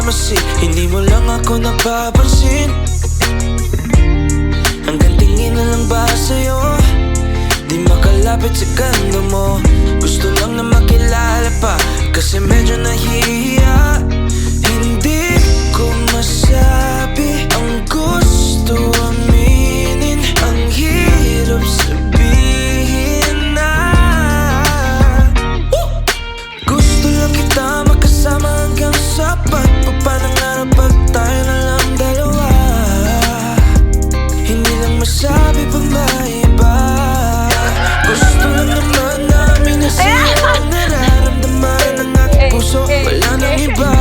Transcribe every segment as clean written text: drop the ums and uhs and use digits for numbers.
nagmamasid, hindi mo lang ako napapansin. Hanggang tingin na lang ba sa'yo, di makalapit sa ganda mo. Gusto lang na makilala pa, kasi medyo nahihiya. Hindi ko masabi ang gusto aminin, ang hirap sabihin na gusto lang kita makasama hanggang sa pagpapanangarap pag tayo na lang dalawa. Hindi lang masabi pag may iba. Gusto lang naman namin na sa'yo ang nararamdaman ng aking puso, wala nang iba.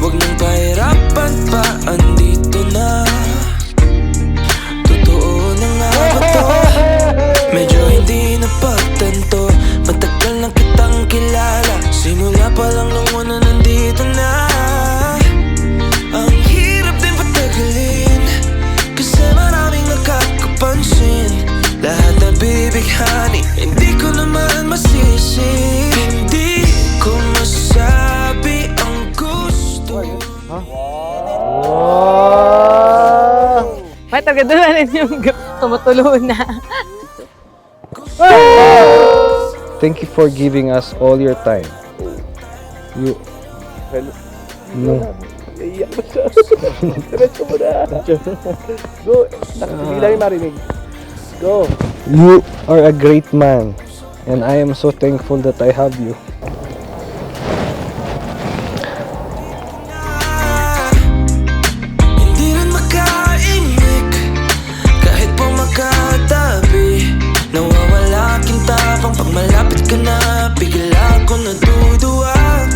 Huwag nang pahirapan pa, andito na. Totoo na nga ba to? Medyo hindi napagtanto, matagal na kitang kilala, simula pa lang nung una nandito na. Ang hirap din patagalin, kasi maraming nakakapansin. Lahat na bibighani, hindi ko naman masisi. Hindi ko masabi ang gusto. May tagadulan yung tumutulo na. Thank you for giving us all your time. You... No. Diretso mo na. Go. Hindi lang yung marinig. Go. You are a great man, and I am so thankful that I have you. Hindi rin makaimik, kahit po magkatabi. Nawawala aking tapang pag malapit ka na, bigla ako naduduwag.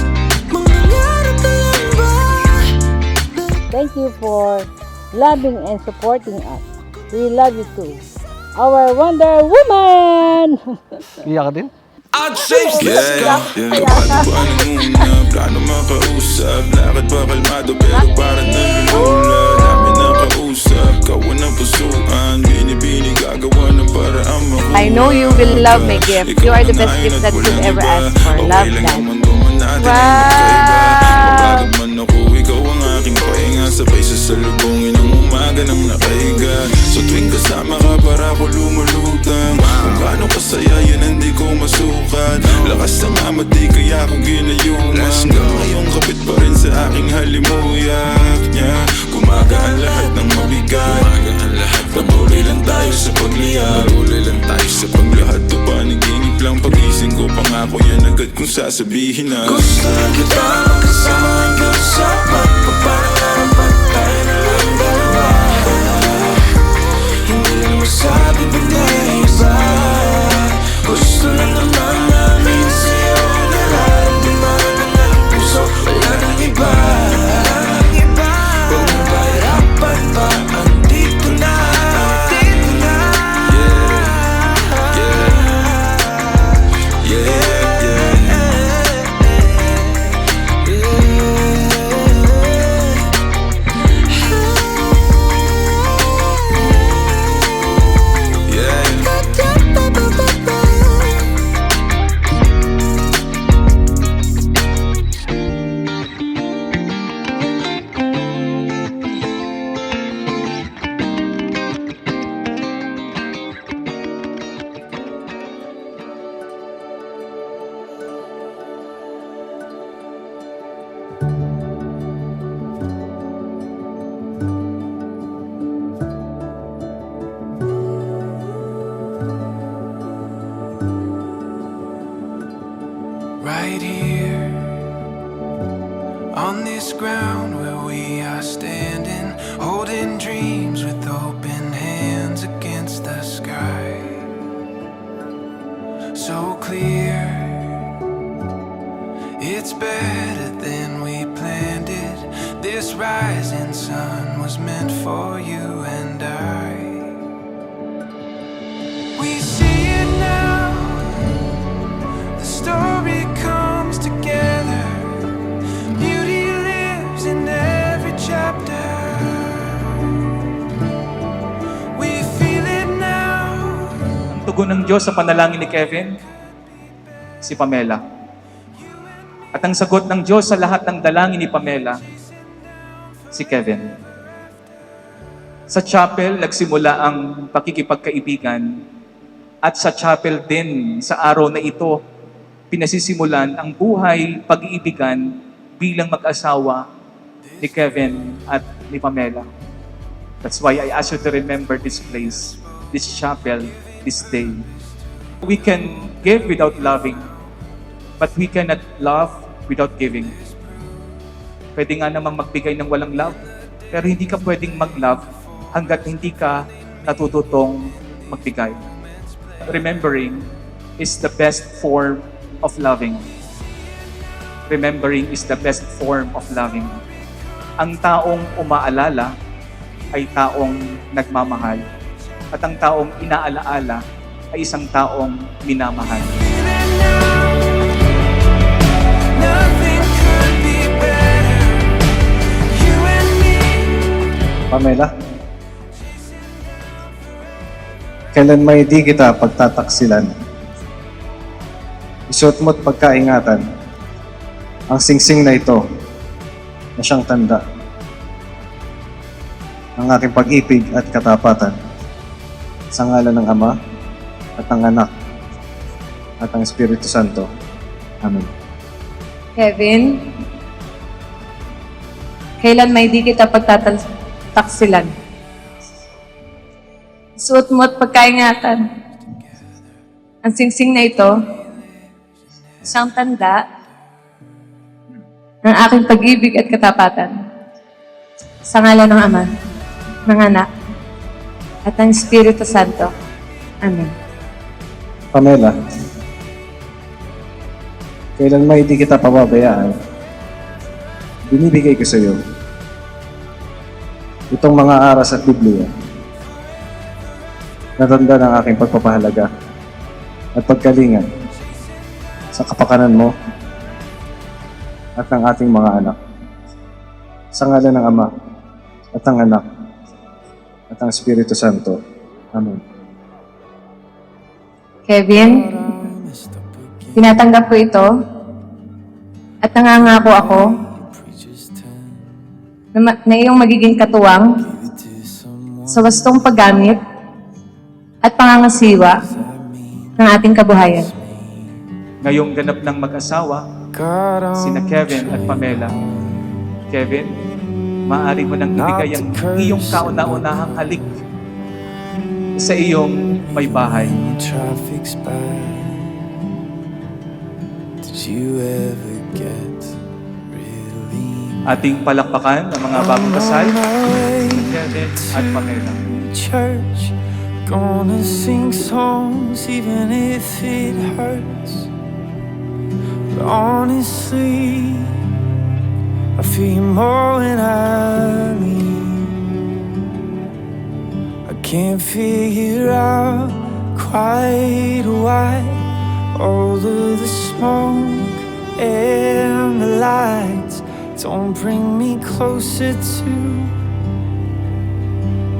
Mangangarap na lang ba? Thank you for loving and supporting us. We love you too. Our Wonder Woman! Iyak ka din? Plano makausap, lakad pa kalmado pero parang nalulula. Dami nakausap, kawan ng pusuan, binibini gagawa ng paraan makuha. I know you will love my gift. You are the best gift that could ever ask for. Love, Dan. Wow! Man ako, ikaw ang aking pahinga, sabay sasalubungin ang umaga ng nakahiga. So tuwing kasama ka para ako lumulutang, kung gaano kasaya yan hindi ko masukat. Lakas ng amat di kaya ako ginayuman, hanggang ngayong kapit pa rin sa aking halimuyak niya. Gumagaan lahat ng mabigat, patuloy lang tayo sa pagliyab, patuloy lang tayo sa paglahat. To panaginip lang, pagising ko pangako yan agad kung sasabihin na Gusto lang kita makasama hanggang sa pagpapangarap pag tayo na lang dalawa. Hindi lang masabi pag may iba. Gusto lang naman namin sa'yo ang nararamdaman ng aking puso, wala nang iba. Huwag nang pahirapan pa, andito na. Right here, on this ground where we are standing, holding dreams with open hands against the sky. So clear, it's better than we planned it. This rising sun was meant for you and I. We see it now, the story comes together. Beauty lives in every chapter. We feel it now. Tugon ng Diyos sa panalangin ni Kevin, si Pamela. At ang sagot ng Diyos sa lahat ng dalangin ni Pamela, si Kevin. Sa chapel, nagsimula ang pakikipagkaibigan. At sa chapel din, sa araw na ito, pinasisimulan ang buhay pag-iibigan bilang mag-asawa ni Kevin at ni Pamela. That's why I ask you to remember this place, this chapel, this day. We can give without loving, but we cannot love without giving. Pwede nga namang magbigay ng walang love, pero hindi ka pwedeng mag-love hanggat hindi ka natututong magbigay. Remembering is the best form of loving. Remembering is the best form of loving. Ang taong umaalala ay taong nagmamahal. At ang taong inaalaala ay isang taong minamahal. Nothing could be better. You and me. Pamela, kailan may di kita pagtataksilan? Isuot mo't pagkaingatan ang singsing na ito na siyang tanda ng aking pag-ibig at katapatan sa ngalan ng Ama at ng Anak at ng Espiritu Santo. Amen. Kevin, kailan may di kita pagtataksilan? Suot mo at pagkaingatan. Ang singsing na ito, isang tanda ng aking pag-ibig at katapatan sa ngalan ng Ama, ng Anak, at ng Espiritu Santo. Amen. Pamela, kailan may di kita pababayaan, binibigay ko sa iyo itong mga aras at Biblia na tanda ng aking pagpapahalaga at pagkalinga sa kapakanan mo at ng ating mga anak. Sa ngalan ng Ama at ng Anak at ng Espiritu Santo. Amen. Kevin, tinatanggap ko ito at nangangako ako na iyong magiging katuwang sa wastong paggamit at pangangasiwa ng ating kabuhayan. Ngayong ganap ng mag-asawa, sina Kevin at Pamela. Kevin, maaari mo nang ibigay ang iyong kauna-unahang halik sa iyong may bahay. Traffic's bad. Did you ever get really Ating palakpakan ang mga bagong kasal, sina Kevin at Pamela. church? Gonna sing songs even if it hurts. But honestly, I feel more when I leave. I can't figure out quite why all of the smoke and the lights don't bring me closer to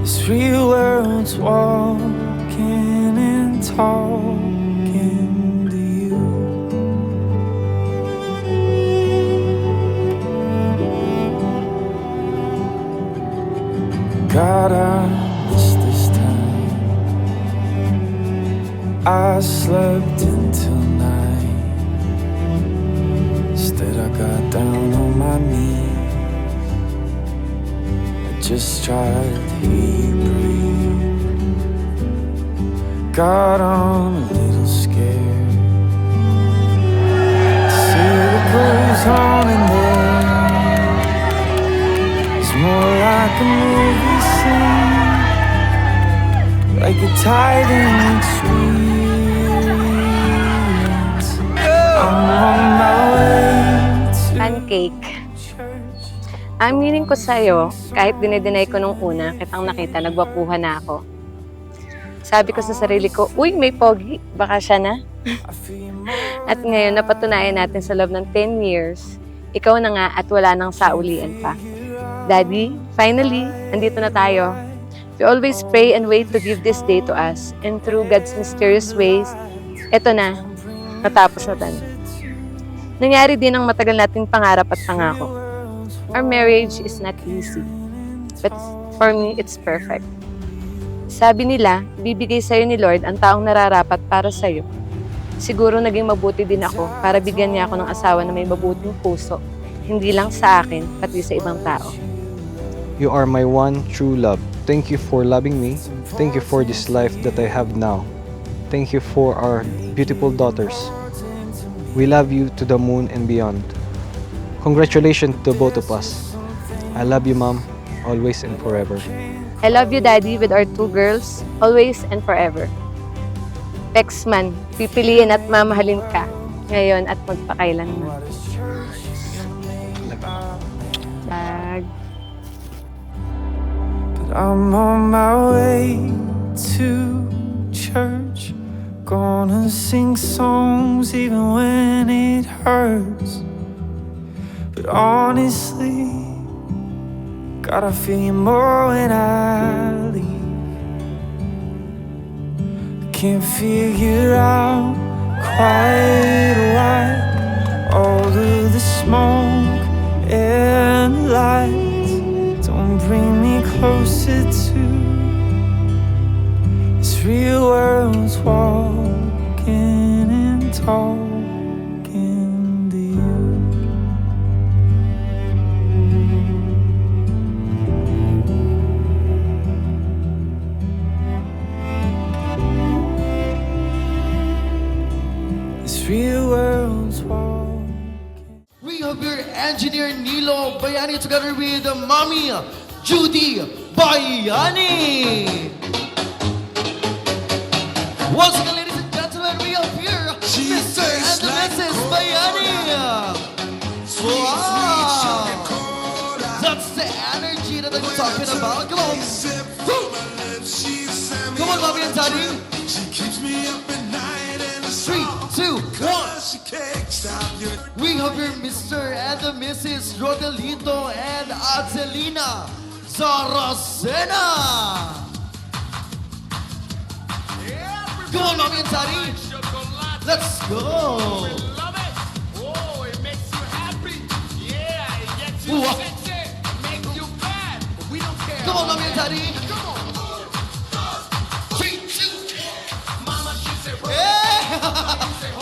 this real world's walking and talking to you. God, I miss this time. I slept until 9. Instead I got down on my knees. I just tried to hear you breathe. God, I'm a little scared to see what goes on in there. It's more like a movie scene, like a tithing experience. I'm on my way to Pancake. church. Aminin ko sa'yo, kahit dinedeny ko nung una, kitang nakita, nagwapuhan na ako. Sabi ko sa sarili ko, uy, may pogi, baka siya na. I feel more At ngayon, napatunayan natin sa loob ng 10 years, ikaw na nga at wala nang saulian pa. Daddy, finally, andito na tayo. We always pray and wait to give this day to us. And through God's mysterious ways, eto na, natapos na tayo. Nangyari din ang matagal nating pangarap at pangako. Our marriage is not easy, but for me, it's perfect. Sabi nila, bibigay sa'yo ni Lord ang taong nararapat para sa'yo. Siguro naging mabuti din ako para bigyan niya ako ng asawa na may mabuting puso, hindi lang sa akin, pati sa ibang tao. You are my one true love. Thank you for loving me. Thank you for this life that I have now. Thank you for our beautiful daughters. We love you to the moon and beyond. Congratulations to both of us. I love you, Mom, always and forever. I love you, Daddy, with our 2 girls, always and forever. Pexman, pipiliin at mamahalin ka, ngayon at magpakailanman. Bag. I'm on my way to church, gonna sing songs even when it hurts. But honestly, gotta feel you more when I leave. Can't figure out quite why all of the smoke and lights don't bring me closer to this real world's walking and talking to you. This real world's walking. We have your engineer Nilo Bayani together with Mommy Judy Bayani. Once again, ladies and gentlemen, we have here Mr. and Mrs. Bayani. Wow! That's the energy that I'm talking about. Come on. Woo! Come on, Mommy and Daddy. 3, 2, 1. We have your Mr. and Mrs. Rodelito and Adelina Saracena. Come on, Mommy and Daddy. Let's go. Wow. Come on, Mommy and Daddy. 3, 2, 1.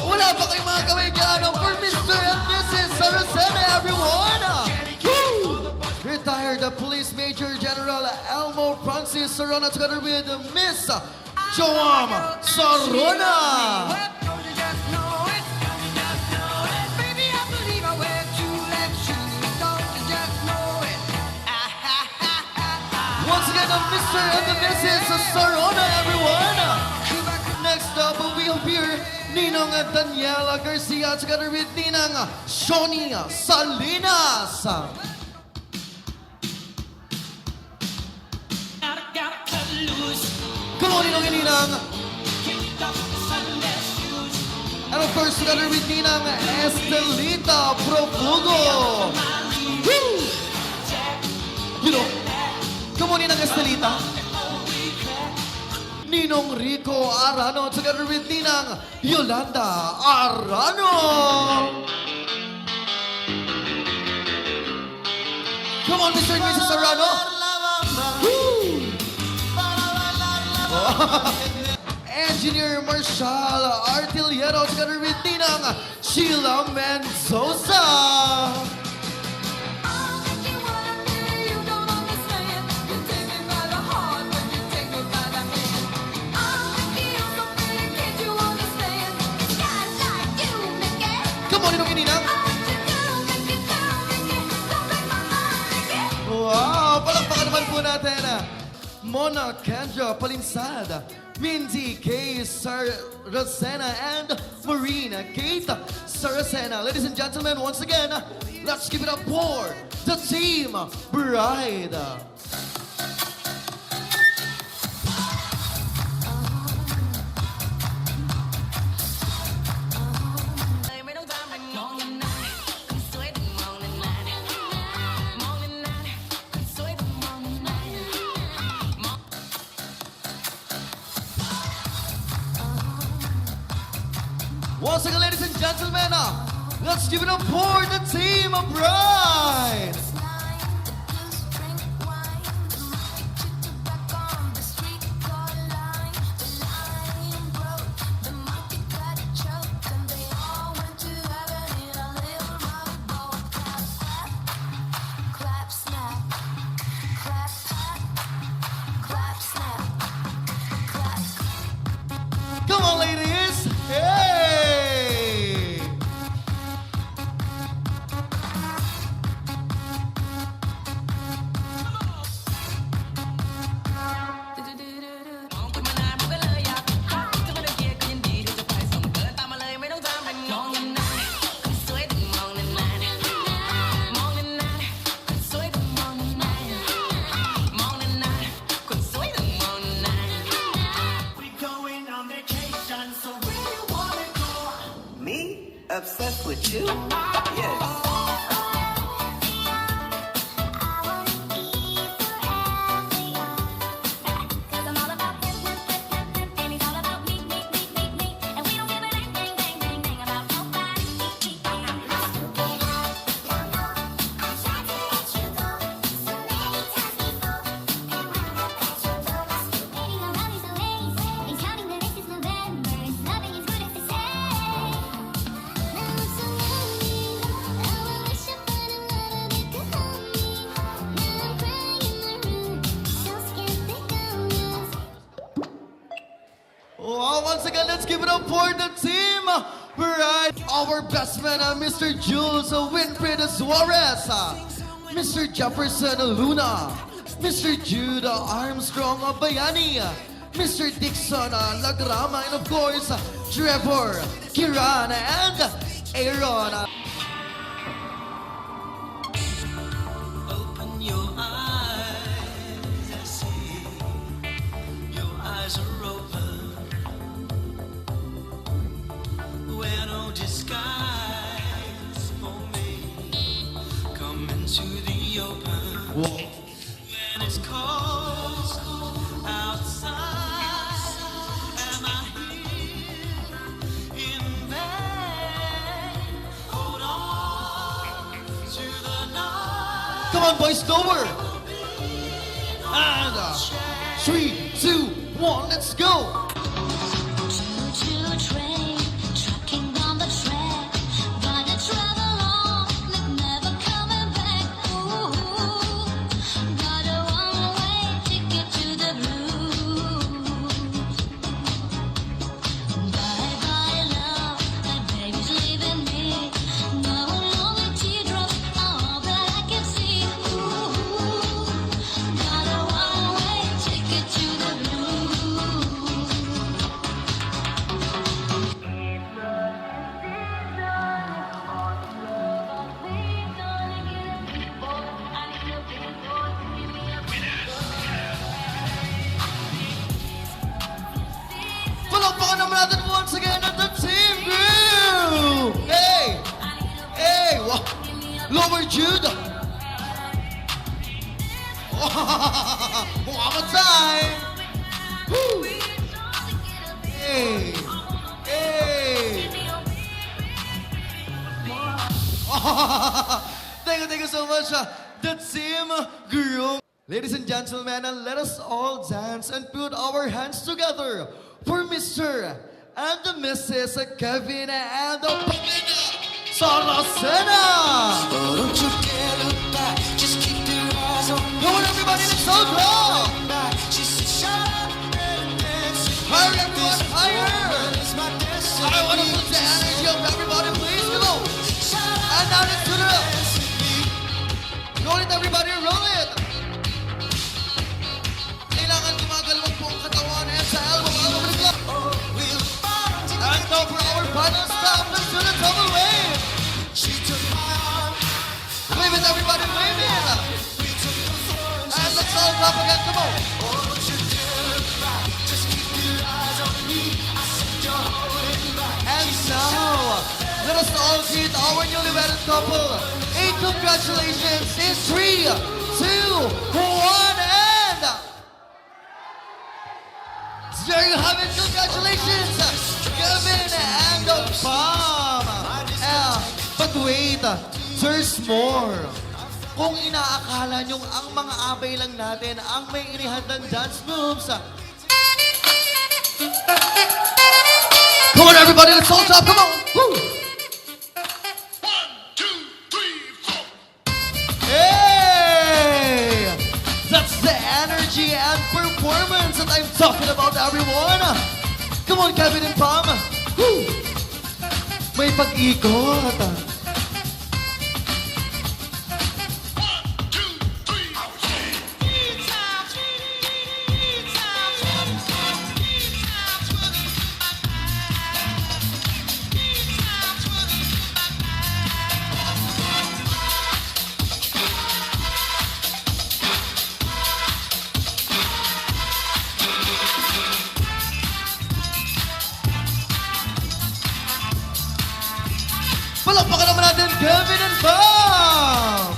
Wala pa kayong mga kamay-gano for Mr. and Mrs. Saracena, everyone! Woo! Retired Police Major General Elmo Francis Sarona together with Miss Joam Sarona! Once again, Mr. and Mrs. Sarona, everyone! Next up, we have here Ninong Daniela Garcia together with Ninang Shoni Salinas. Come on, Ninong and Ninang. And of course, together with Ninang Estelita Profugo. Woo! You know, come on, Ninang Estelita. Ninong Rico Arano together with Ninang Yolanda Arano. Come on, Mr. and Mrs. Arano. Woo! Engineer Marshall Artillero together with Ninang Sheila Mendoza. Wow! Palakpakan naman po natin Mona Kendra Palinsad, Mindy K. Saracena, and Marina Kate Saracena. Ladies and gentlemen, once again, let's give it up for the Team Bride. Once again, ladies and gentlemen, Let's give it up for the team of Bride. Come on, ladies. Hey. Obsessed with you? Yes. Once again, let's give it up for the team. Right, our best man, Mr. Jules Winfred Suarez, Mr. Jefferson Luna, Mr. Jude Armstrong Bayani, Mr. Dixon Lagrama, and of course, Trevor, Kiran, and Aaron. Open your eyes, I see. Your eyes are open. Wear no disguise for me. Come into the open. When it's cold outside, am I here in vain? Hold on to the night. Come on, boys, lower. And 3, 2, 1, let's go. Palakpakan naman natin once again at the team group! Hey! Hey! Lower Jude! One more time! Woo! Hey! Hey! Thank you so much, the team group. Ladies and gentlemen, let us all dance and put our hands together for Mr. and the Mrs. Kevin and the Pamela Saracena. Oh, don't you dare look back. Just keep your eyes on me. Come on, everybody, let's all go! She said, shut up and dance. Higher, everyone, higher! It's my destiny. I want to put the energy of everybody, please, come on! And now let's do it! Roll it, everybody, roll it! Kailangan gumagalawang po ang katawan and sa elbow, and now for our final stop, let's do the double wave! She took my arm. Wave it, everybody, wave it! And let's all clap again, come on! Don't you dare look back. Just keep your eyes on me. I said you're holding back. And now, let us all greet our newly wedded couple. A congratulations in 3, 2, 1, and... There you have it, congratulations, Kevin and the Pam. wait, there's more. Kung inaakala nyo ang mga abay lang natin ang may inihandang dance moves. Come on everybody, let's all top, come on! Woo! 1, 2, 3, 4. Hey! That's the energy and performance that I'm talking about, everyone! Come on, Kevin and Pam! Woo! May pag-ikot! 1, 2, 3, 4. Palakpakan naman natin, Kevin and Pam!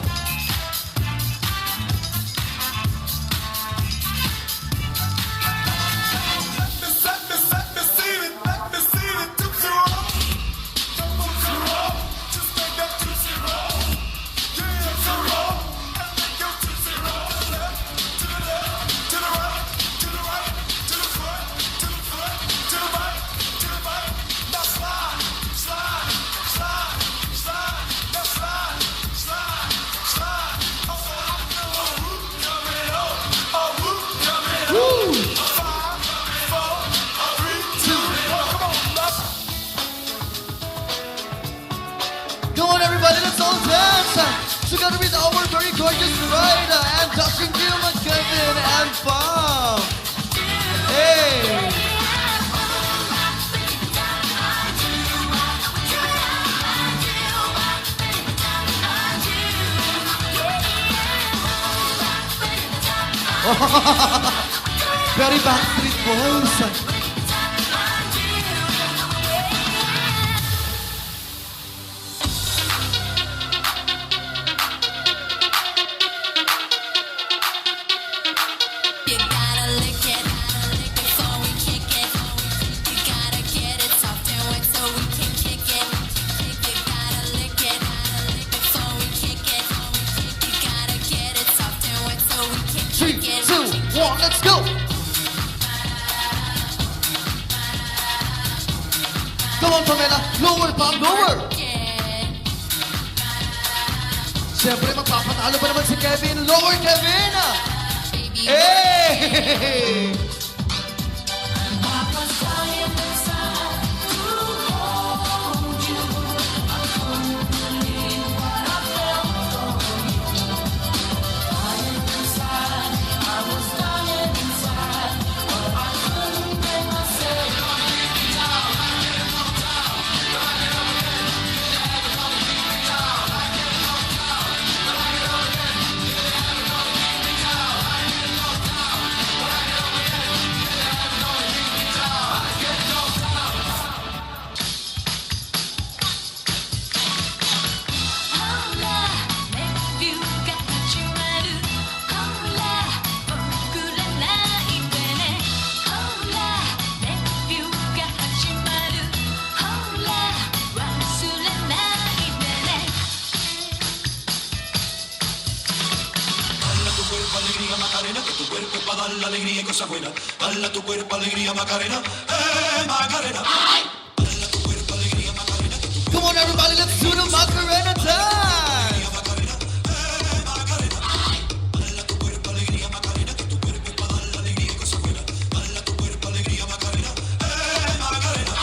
Come on everybody, let's all dance! Together with our very gorgeous bride and touching you, Kevin and Pam! Hey! Very Backstreet Boys! You gotta lick it before we kick it. You gotta get it soft and wet so we can kick it. You gotta lick it before we kick it. You gotta get it soft and wet so we can 3, kick it. 2, 1, let's go! Come on, Pamela! Lower, Pam! Lower! Siyempre, magpapatalo pa naman si Kevin. Lower, Kevin! Hey! Macarena, que tu cuerpo es para dar la alegría y cosas buenas. Dale a tu cuerpo alegría, Macarena, Macarena. Dale a tu cuerpo alegría, Macarena, que tu Come on, everybody, let's do the Macarena dance! Macarena, Macarena. Dale a tu cuerpo alegría, Macarena, que tu cuerpo es para dar la alegría y cosas buenas. Dale a tu cuerpo alegría, Macarena, Macarena.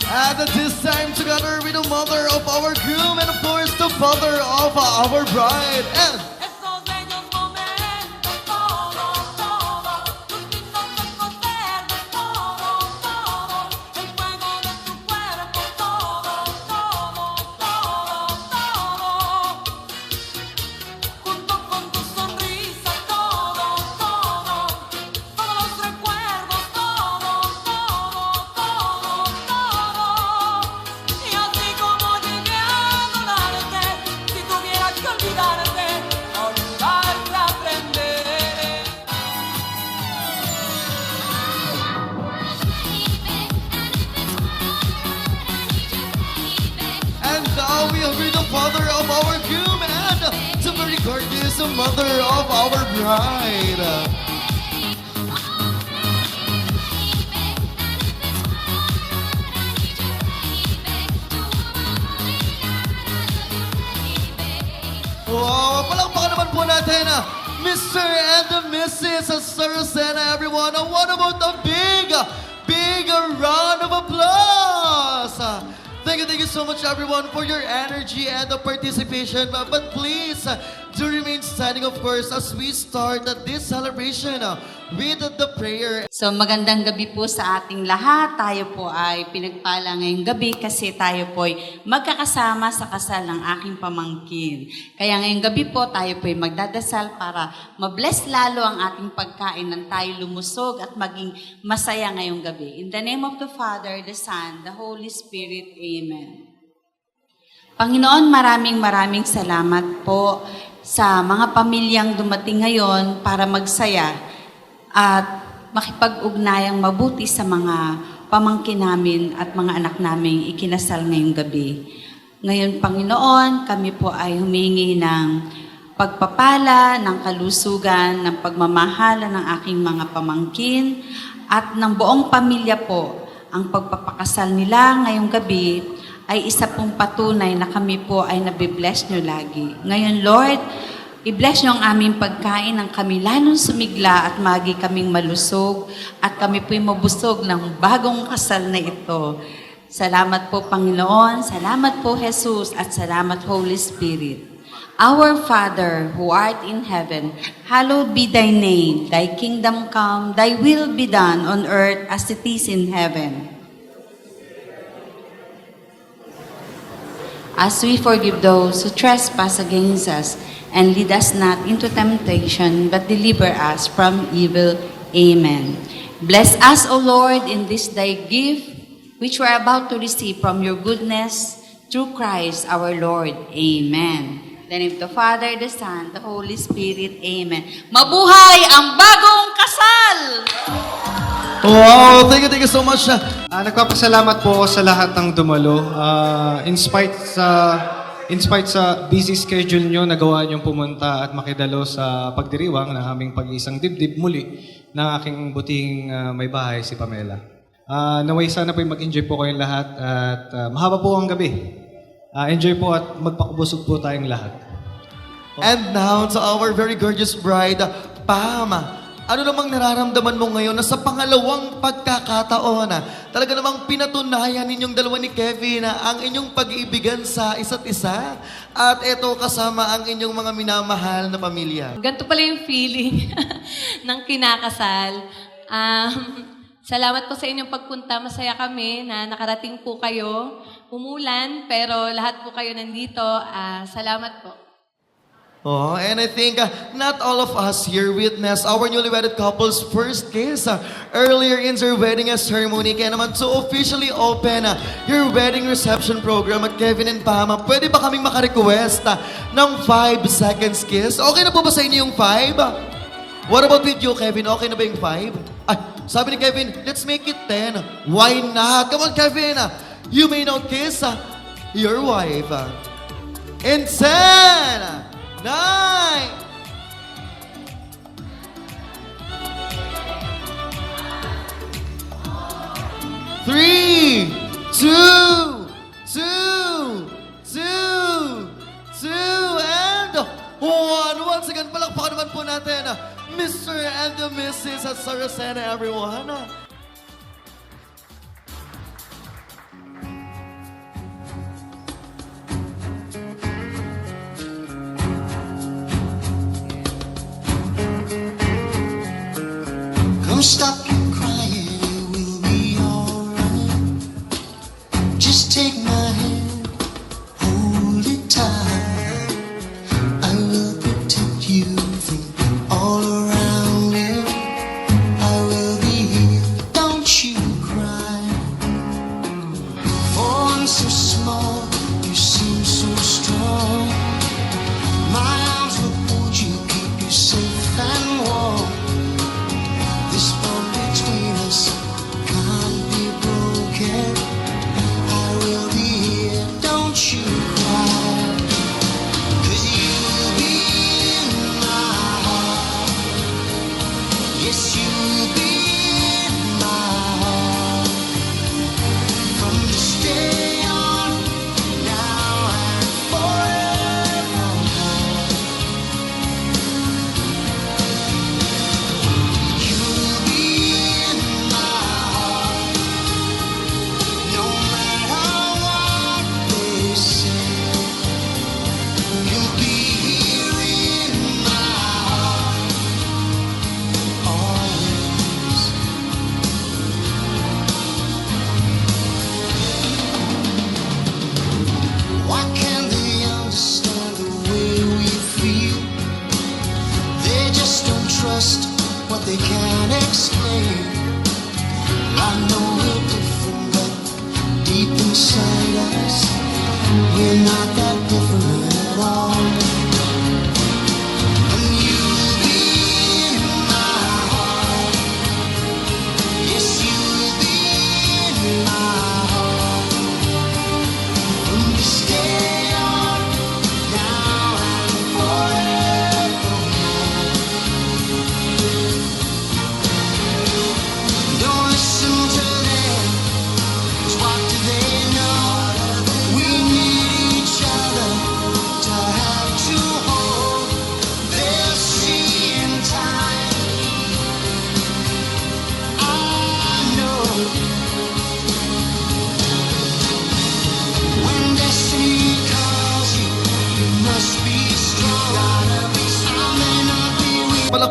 And at this time, together with the mother of our groom and of course the father of our bride. And Esos bellos momentos, todo, todo, tus lindos ojos verdes, todo, todo, el fuego de tu cuerpo, todo, todo, todo, todo, junto con tu sonrisa, todo, todo, todos los recuerdos, todo, todo, todo, todo, y así como llegué a adorarte, si tuviera que olvidarte, very the father of our groom and the very gorgeous mother of our bride. Wow, palakpakan naman po natin, Mr. and Mrs. Saracena, everyone. What about the big round of applause? Thank you so much, everyone, for your energy and the participation. But please, do remain standing, of course, as we start this celebration with the prayer. So magandang gabi po sa ating lahat. Tayo po ay pinagpala ngayong gabi kasi tayo po ay magkakasama sa kasal ng aking pamangkin. Kaya ngayong gabi po tayo po ay magdadasal para mabless lalo ang ating pagkain nang tayo lumusog at maging masaya ngayong gabi. In the name of the Father, the Son, the Holy Spirit. Amen. Panginoon, maraming salamat po sa mga pamilyang dumating ngayon para magsaya at makipag-ugnayang mabuti sa mga pamangkin namin at mga anak namin ikinasal ngayong gabi. Ngayon, Panginoon, kami po ay humingi ng pagpapala, ng kalusugan, ng pagmamahala ng aking mga pamangkin at ng buong pamilya po. Ang pagpapakasal nila ngayong gabi ay isa pong patunay na kami po ay nabibless nyo lagi. Ngayon, Lord, i-bless nyo ang aming pagkain ng kami lalong sumigla at magi kaming malusog at kami po'y mabusog ng bagong kasal na ito. Salamat po, Panginoon. Salamat po, Jesus. At salamat, Holy Spirit. Our Father, who art in heaven, hallowed be thy name. Thy kingdom come, thy will be done on earth as it is in heaven. As we forgive those who trespass against us, and lead us not into temptation, but deliver us from evil. Amen. Bless us, O Lord, in this thy gift, which we are about to receive from your goodness, through Christ our Lord. Amen. In the name of the Father, the Son, the Holy Spirit. Amen. Mabuhay ang bagong kasal! Wow, thank you so much. Nagpapasalamat po ako sa lahat ng dumalo. In spite sa busy schedule nyo, nagawa nyong pumunta at makidalo sa pagdiriwang ng aming pag-iisang dibdib muli ng aking buting may bahay, si Pamela. Naway sana po mag-enjoy po kayong lahat at mahaba po ang gabi. Enjoy po at magpakabusog po tayong lahat. And now to our very gorgeous bride, Pam. Ano namang nararamdaman mo ngayon na sa pangalawang pagkakataon talaga namang pinatunayan ninyong dalawa ni Kevin ang inyong pag-iibigan sa isa't isa at ito kasama ang inyong mga minamahal na pamilya. Ganito pala yung feeling ng kinakasal. Salamat po sa inyong pagpunta. Masaya kami na nakarating po kayo. Umulan, pero lahat po kayo nandito. Salamat po. Oh, and I think not all of us here witnessed our newly wedded couple's first kiss earlier in their wedding ceremony. Kaya naman to officially open your wedding reception program at Kevin and Pam, pwede ba kaming makarequest ng 5 seconds kiss? Okay na po ba sa inyo yung 5? What about with you, Kevin? Okay na ba yung 5? Ay, sabi ni Kevin, let's make it 10. Why not? Come on, Kevin. You may now kiss your wife. In 10, 9, 3, 2, and 1. Once again, palakpakan naman po natin Mr. and Mrs. Saracena, everyone. Don't stop your crying, it will be alright. Just take my hand, hold it tight. I will protect you from all around you. I will be here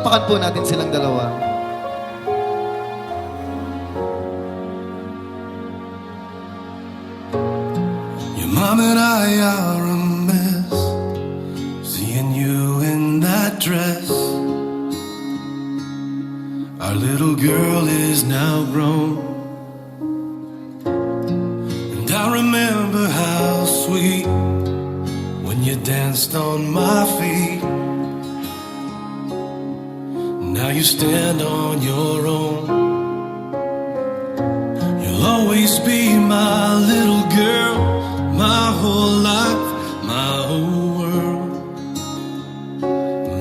Palakpakan po natin silang dalawa. Your mom and I are a mess. Seeing you in that dress. Our little girl is now grown. And I remember how sweet when you danced on my feet. Now you stand on your own. You'll always be my little girl, my whole life, my whole world,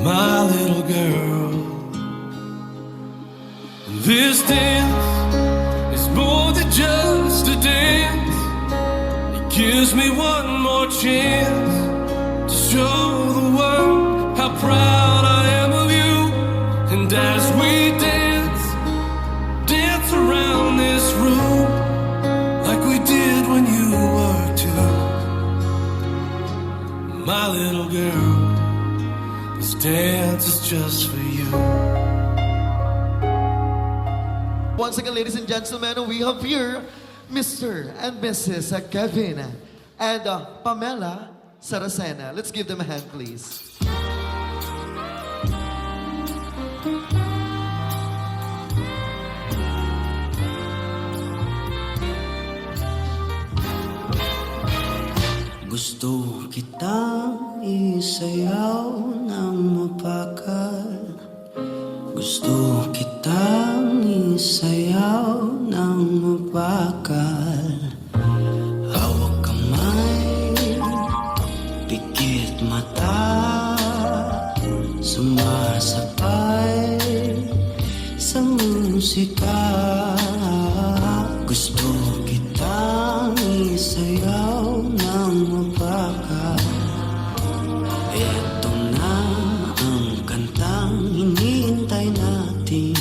my little girl. This dance is more than just a dance. It gives me one more chance to show the world how proud I am of you. And as we dance, dance around this room like we did when you were two. My little girl, this dance is just for you. Once again, ladies and gentlemen, we have here Mr. and Mrs. Kevin and Pamela Saracena. Let's give them a hand, please. Gusto kitang isayaw ng mapakal. Gusto kitang isayaw ng mapakal. Hawak kamay, pikit mata, sumasabay sa musika. Gusto kitang isayaw ng mapakal. Ito na ang kantang hinihintay natin.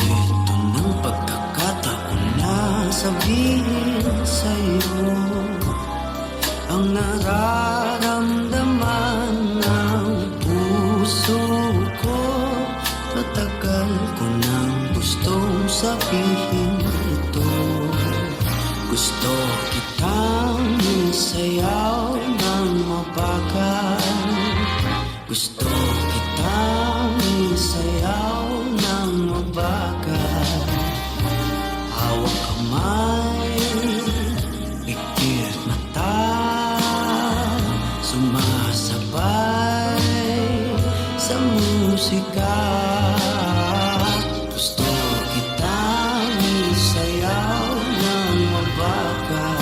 Ito ng pagkakataon na sabihin sa'yo ang nararamdaman ng puso ko. Matagal ko nang gustong sabihin ito. Gusto kitang isayaw ng mabagal. Gusto kitang isayaw ng mabagal. Hawak kamay, pikit mata, sumasabay sa musika. Gusto kitang isayaw ng mabagal.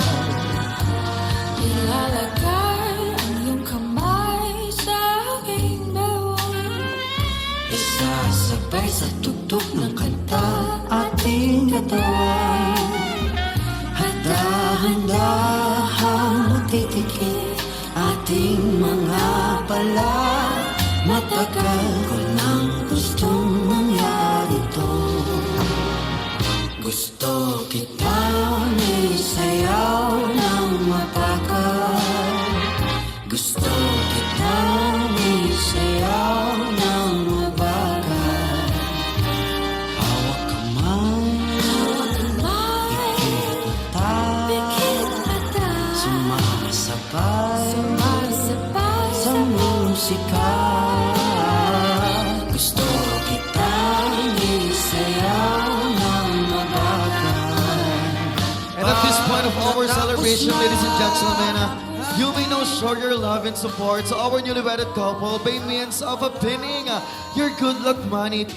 Ilalagay ang iyong kamay sa aking bewang. Isasabay sa tugtog ng kanta ating katawan. Handa-handahang magtitikit ating mga pala. Matagal ko nang gustong mangyari to. Gusto kitang isayaw ng mabagal. Gusto kitang isayaw ng mabagal. Hawak kamay, pikit mata, sumasabay sa musika. Gusto kitang isayaw ng mabagal. And at this point of our celebration, ladies and gentlemen, you may now show your love and support to our newly wedded couple by means of obtaining your good luck money.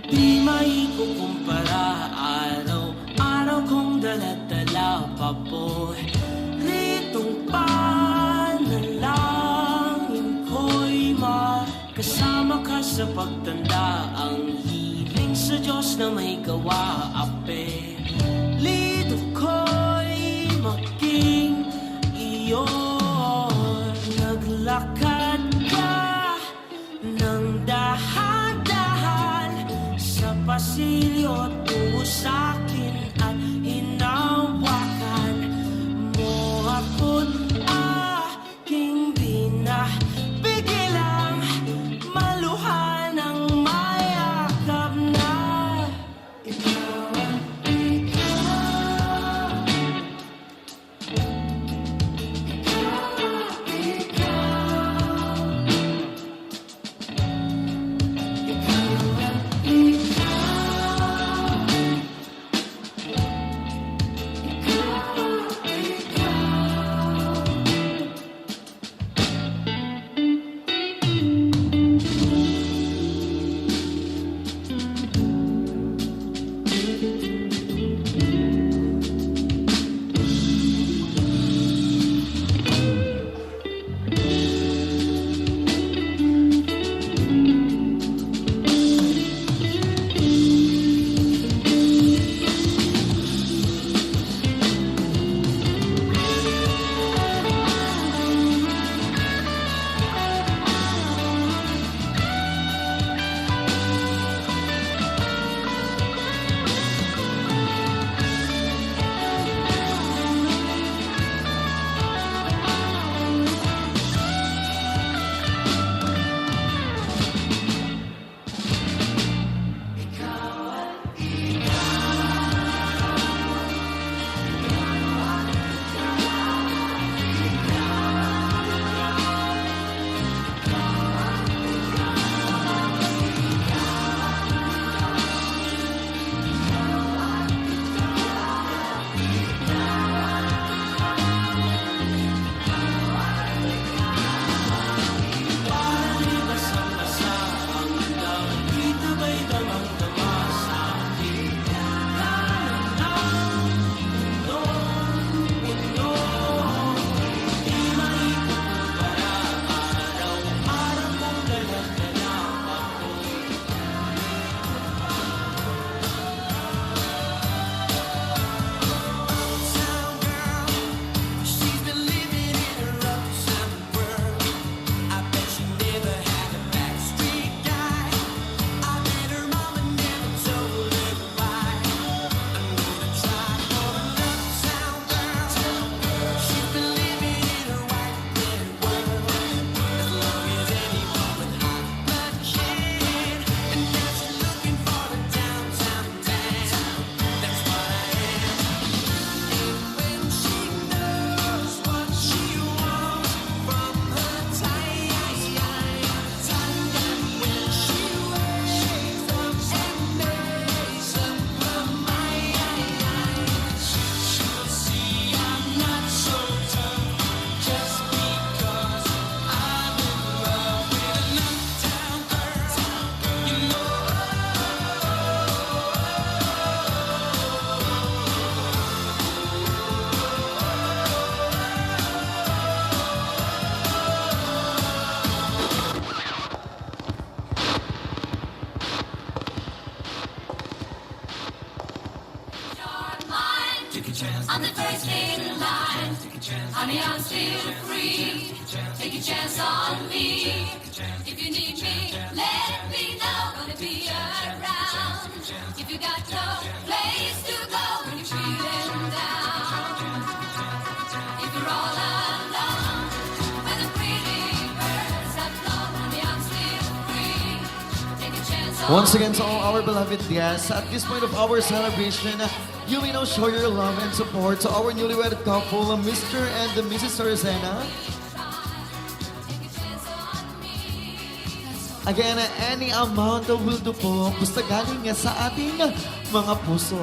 Di maikukumpara araw-araw kong dala-dala pa po. Ritong panalangin ko'y makasama ka sa pagtanda. Ang hiling sa Diyos na may gawa, ape. Lito ko'y maging iyo. Naglakad ka ng dahan-dahan sa pasilyo tungo sa'kin at hinawakan mo ako't I'm the first in line. Honey, I'm still free. Take a chance on me. If you need me, let me know. Gonna be around. If you got no place to go when you're feeling down. If you're all alone, when the pretty birds have flown, honey, I'm still free. Take a chance on Once again, to all our beloved guests, at this point of our celebration, you may now show your love and support to our newlywed couple, Mr. and Mrs. Rosena. Again, any amount will do po, basta galing sa ating mga puso.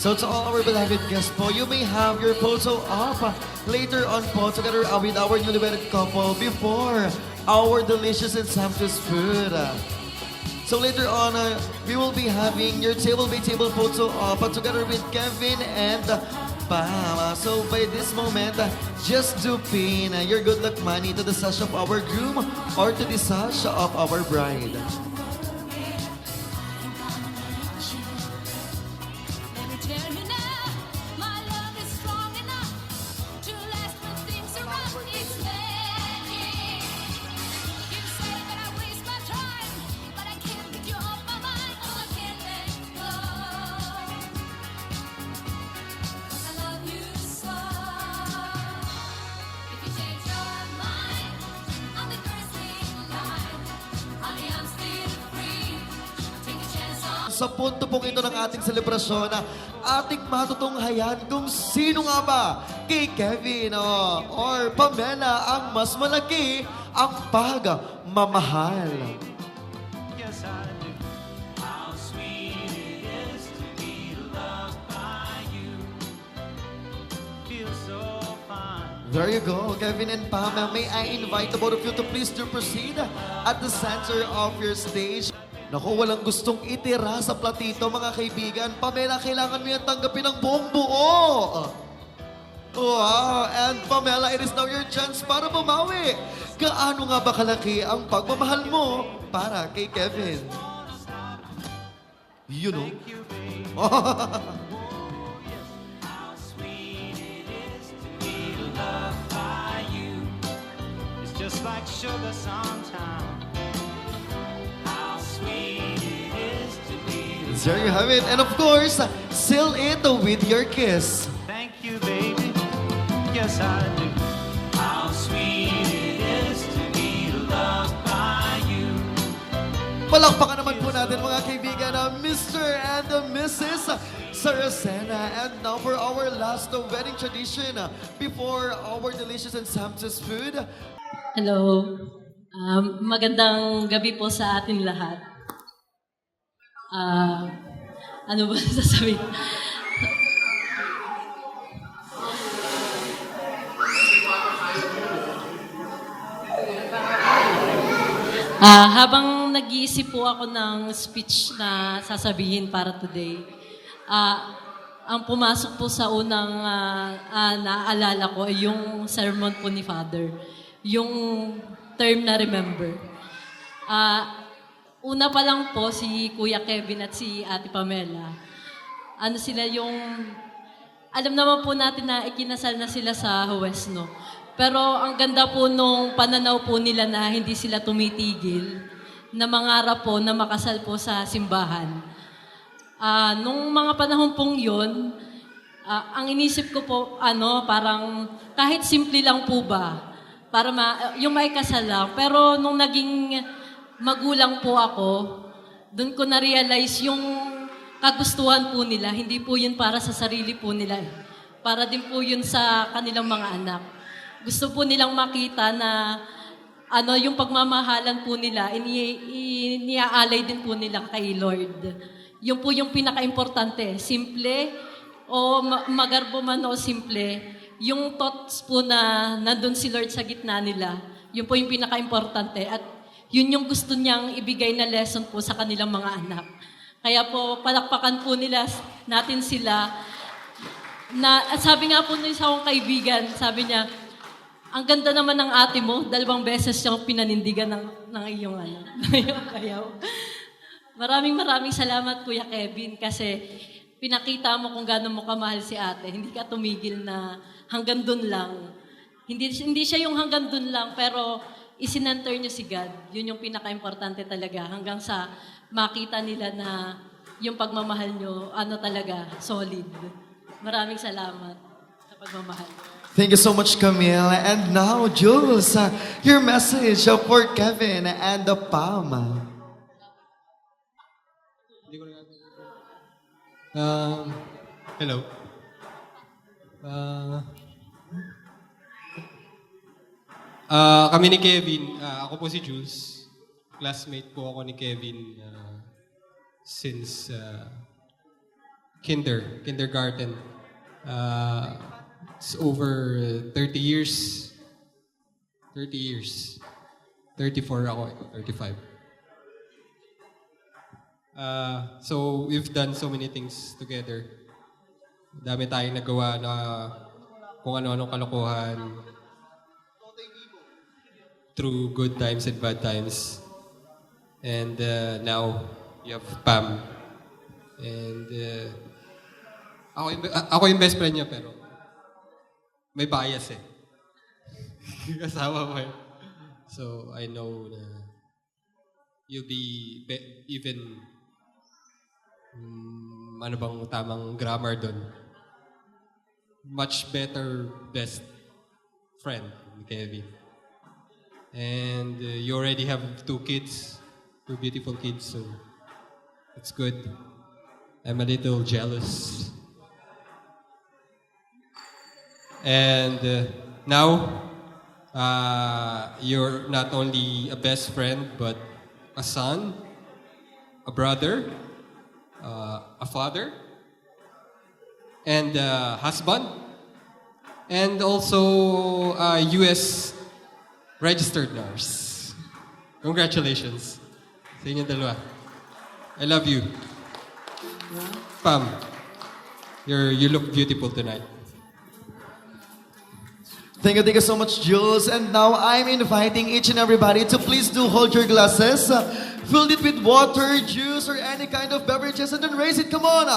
So to all our beloved guests po, you may have your photo up later on po together with our newlywed couple before our delicious and sumptuous food. So later on, we will be having your table-by-table photo op together with Kevin and Pam. So by this moment, just do pin your good luck money to the sash of our groom or to the sash of our bride. Let me tell you now, my love is strong enough to last when things are rough. It's me. You say that I waste my time, but I can't get you off my mind. Oh, I can't let go. 'Cause I love you so. If you change your mind, I'm the first in line. Honey, I'm still free. Take a chance on Sa punto pong ito ng ating selebrasyon, ating matutunghayan kung sino nga ba kay Kevin or Pamela ang mas malaki ang pagmamahal. Yes, I do. How sweet it is to be loved by you. Feels so fine. There you go, Kevin and Pam. May I invite the both of you to please to proceed at the center of your stage. Naku, walang gustong itira sa platito, mga kaibigan. Pamela, kailangan mo yan tanggapin ng buong buo. Wow! And Pamela, it is now your chance para bumawi. Gaano nga ba kalaki ang pagmamahal mo para kay Kevin? You know? How sweet it is to be loved by you. It's just like sugar sometimes. How sweet it is to be There you have it. And of course, seal it with your kiss. Thank you, baby. Yes, I do. How sweet it is to be loved by you. Palakpakan naman po natin mga kaibigan na Mr. and Mrs. Saracena. And now for our last wedding tradition before our delicious and sumptuous food. Hello. Magandang gabi po sa ating lahat. Ano ba sasabihin? Habang nag-iisip po ako ng speech na sasabihin para today, ang pumasok po sa unang naaalala ko ay yung sermon po ni Father. Yung term na remember. Una pa lang po si Kuya Kevin at si Ate Pamela. Ano sila yung... Alam naman po natin na ikinasal na sila sa Huwes, no? Pero ang ganda po nung pananaw po nila na hindi sila tumitigil, na mangarap po na makasal po sa simbahan. Nung mga panahon pong yun, ang inisip ko po, parang kahit simple lang po ba, para yung may kasal lang. Pero nung naging magulang po ako, doon ko na-realize yung kagustuhan po nila, hindi po yun para sa sarili po nila. Para din po yun sa kanilang mga anak. Gusto po nilang makita na yung pagmamahalan po nila, iniaalay din po nila kay Lord. Yun po yung pinaka-importante. Simple o magarbo man o simple, yung thoughts po na nandun si Lord sa gitna nila, yun po yung pinaka-importante. At yun yung gusto niyang ibigay na lesson po sa kanilang mga anak. Kaya po, palakpakan po natin sila. At sabi nga po ng isa kong kaibigan, sabi niya, ang ganda naman ng ate mo, 2 beses siyang pinanindigan ng iyong kayaw. Maraming salamat, Kuya Kevin, kasi pinakita mo kung gaano mo kamahal si ate. Hindi ka tumigil na hanggang dun lang. Hindi siya yung hanggang dun lang, pero isinenter niyo si God. Yun yung pinaka-importante talaga. Hanggang sa makita nila na yung pagmamahal niyo, talaga, solid. Maraming salamat sa pagmamahal. Thank you so much, Camille. And now, Jules, your message for Kevin and Pam. Hello. Kami ni Kevin, ako po si Jules. Classmate po ako ni Kevin since kindergarten. It's over 30 years. 30 years. 34 ako, 35. So we've done so many things together. Dami tayong nagawa na kung ano-anong kalokohan. Through good times and bad times. And now, you have Pam. And ako yung best friend niya, pero may bias eh. Kasama mo eh. So, I know na you'll be even ano bang tamang grammar doon? Much better best friend ni Kevin. And you already have 2 kids, 2 beautiful kids, so it's good. I'm a little jealous. And now, you're not only a best friend, but a son, a brother, a father, and a husband, and also a U.S. registered nurse. Congratulations sa inyong dalawa. I love you. Pam, you look beautiful tonight. Thank you so much, Jules. And now I'm inviting each and everybody to please do hold your glasses. Fill it with water, juice, or any kind of beverages, and then raise it. Come on.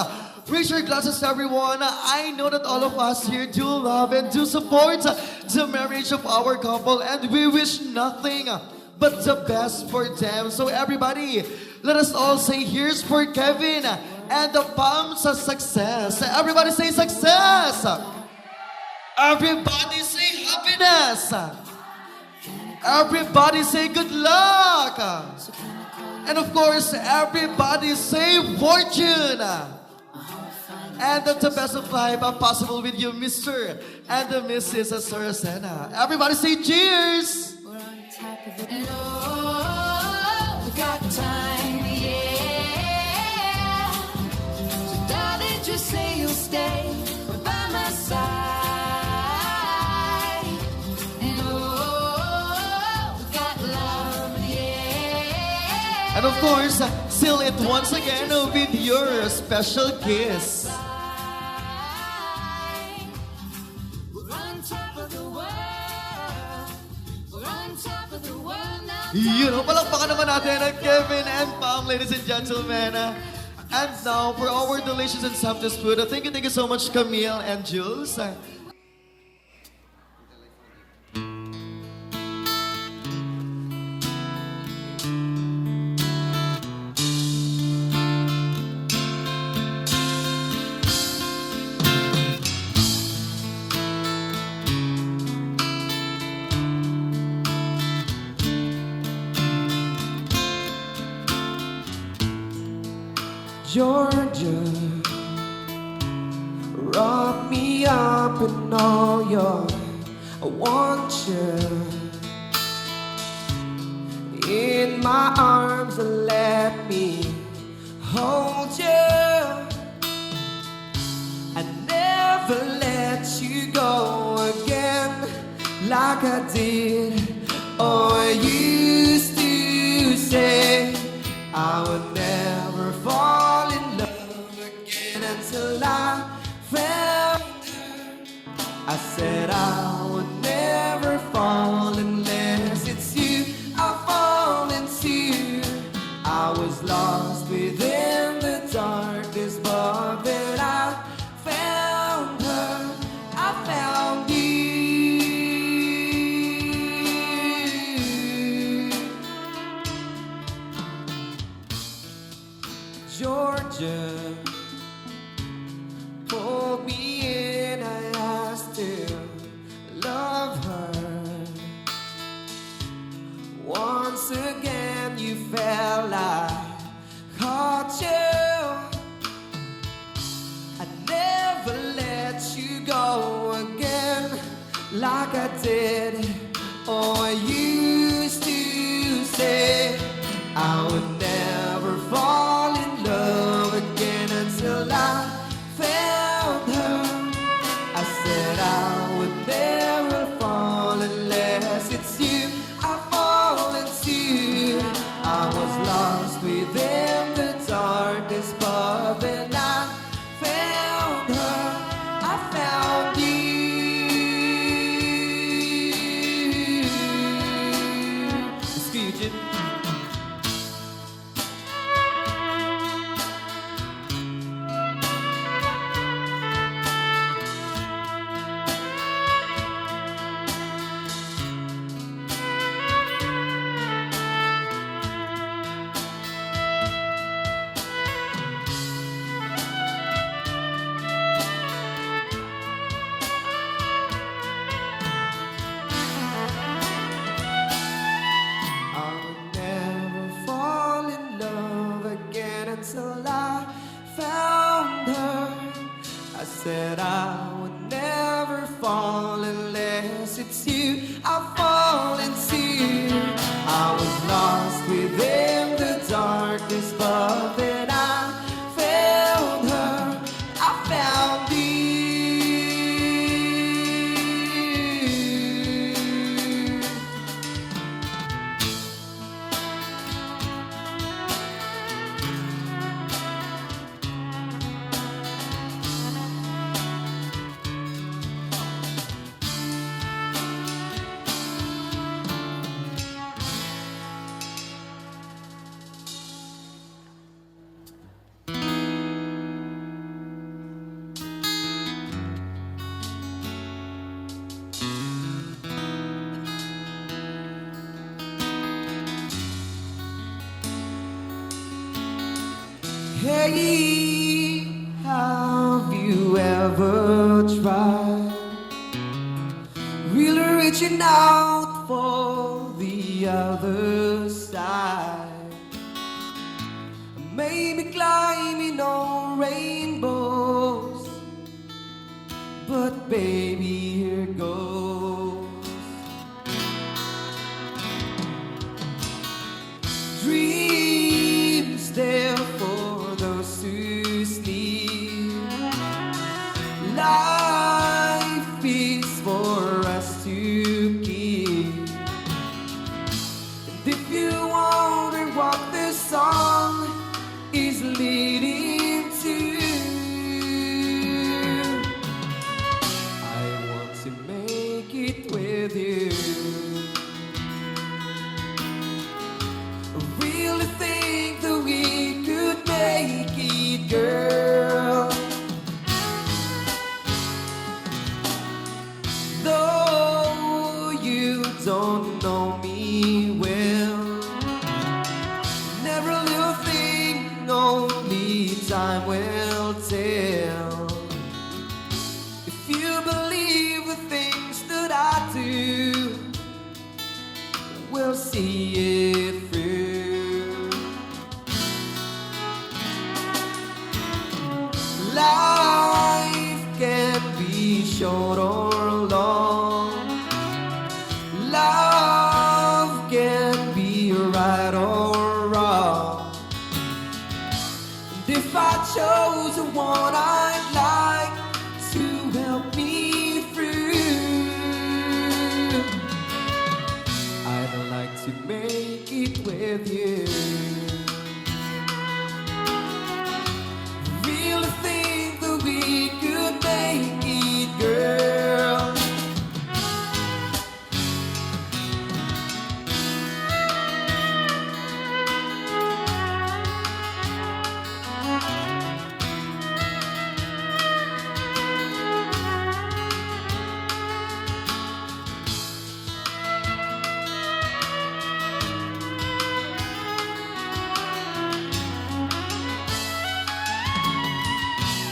Raise your glasses, everyone. I know that all of us here do love and do support the marriage of our couple, and we wish nothing but the best for them. So everybody, let us all say, here's for Kevin and the Pam's success. Everybody say success. Everybody say happiness. Everybody say good luck. And of course, everybody say fortune. And that's the best of life possible with you, Mr. and the Mrs. Saracena. Everybody say cheers. And oh, we got time, yeah. So darling, just say you'll stay by my side. And of course, seal it once again with your special kiss. Palakpakan naman natin ang Kevin and Pam, ladies and gentlemen. And now, for our delicious and sumptuous food, thank you so much, Camille and Jules. Georgia, wrap me up in all your I want you in my arms and let me hold you. I never let you go again like I did or used to say. I would never fall in love again until I found her. I said I would never fall unless it's you I fall into. I was lost within the darkness, but then I found her, I found you. Georgia pulled me in, I still love her. Once again you felt I caught you. I never let you go again like I did or used to say. I would never fall in love again until I found her. I said I would never fall unless it's you I fall into. I was lost within the darkness, but then I found her, I found you. Excuse you. I would never fall in love again until I found her. I said I would never fall unless it's you I fall into. I was lost within the darkness, but then I found her, I found you. Hey, have you ever tried really reaching out for the other side? Maybe climbing on rainbows, but baby, here goes. Dreams there for those who sleep. Life is for us to keep. And if you wonder what this song is leading to, I want to make it with you. I really think that we could make it, girl. Though you don't know me well, never a little thing, only time will tell. If you believe the things that I do, we'll see it through. short or long. Love can be right or wrong. And if I chose the one I'd like to help me through, I'd like to make it with you. Really think that we could make it, girl.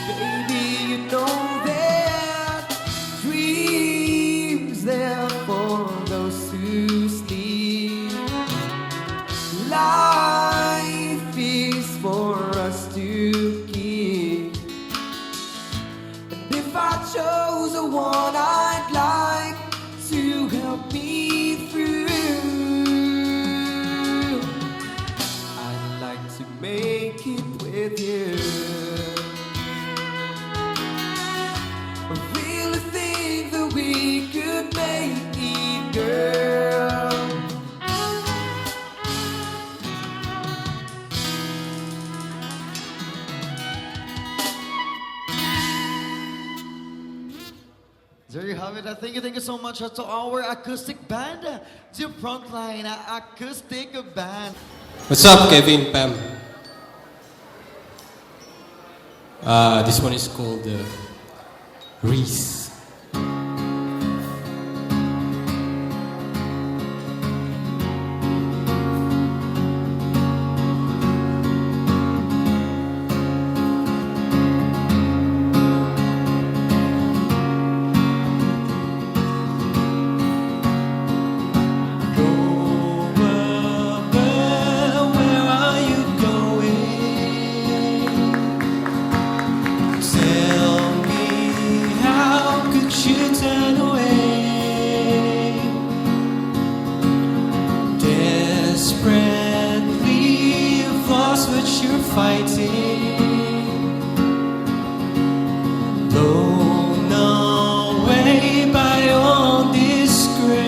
Baby, you know that dreams there for those who sleep. Life is for us to keep. And if I chose the one I'd like to help me through, I'd like to make it with you. I really think that we could make it, girl. There you have it. Thank you so much to our acoustic band, the Frontline Acoustic Band. What's up, Kevin, Pam? This one is called Reese. Where are you going? Tell me, how could you turn away? Desperately, you've lost what you're fighting. Blown away by your disgrace.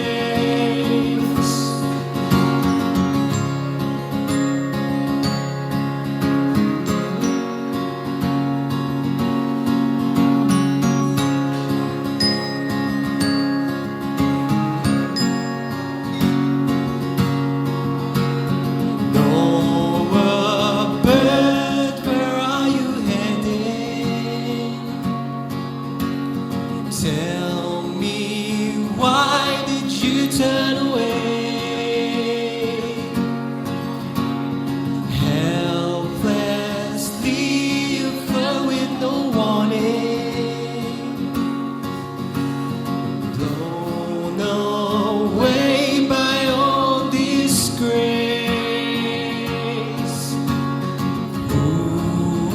Noah bird, where are you heading? Tell me, why did you turn away? Helplessly, you fell with no warning. Blown away by your disgrace. Ooh,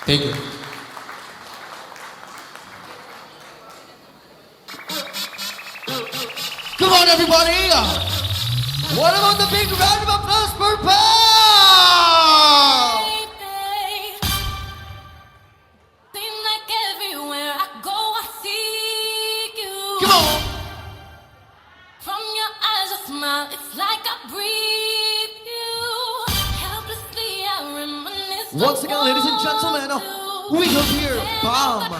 Thank you. Come on, everybody! What about the big round of applause for Pam? Seem like everywhere I go, I seek you. Come on! From your eyes, a smile, it's like I breathe you. Helplessly, I reminisce. Once again, ladies and gentlemen, we have here Pam.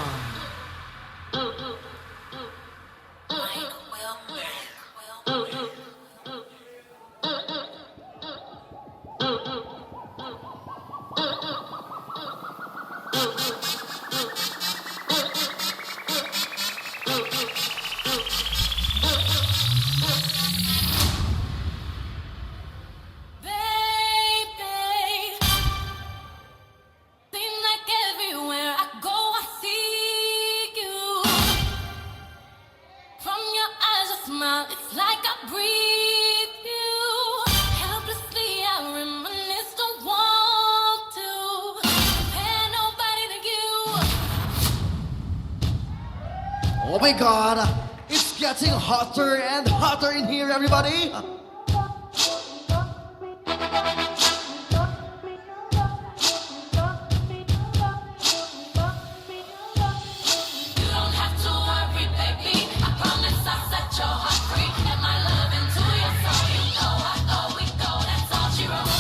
Seem like everywhere I go, I seek you. From your eyes, a smile, it's like I breathe you. Helplessly, I reminisce, don't want to compare nobody to you. Oh my God, it's getting hotter and hotter in here, everybody. You don't have to worry, baby. I promise I'll set your heart free. Let my love into your soul. You know I go, we go. That's all she wrote.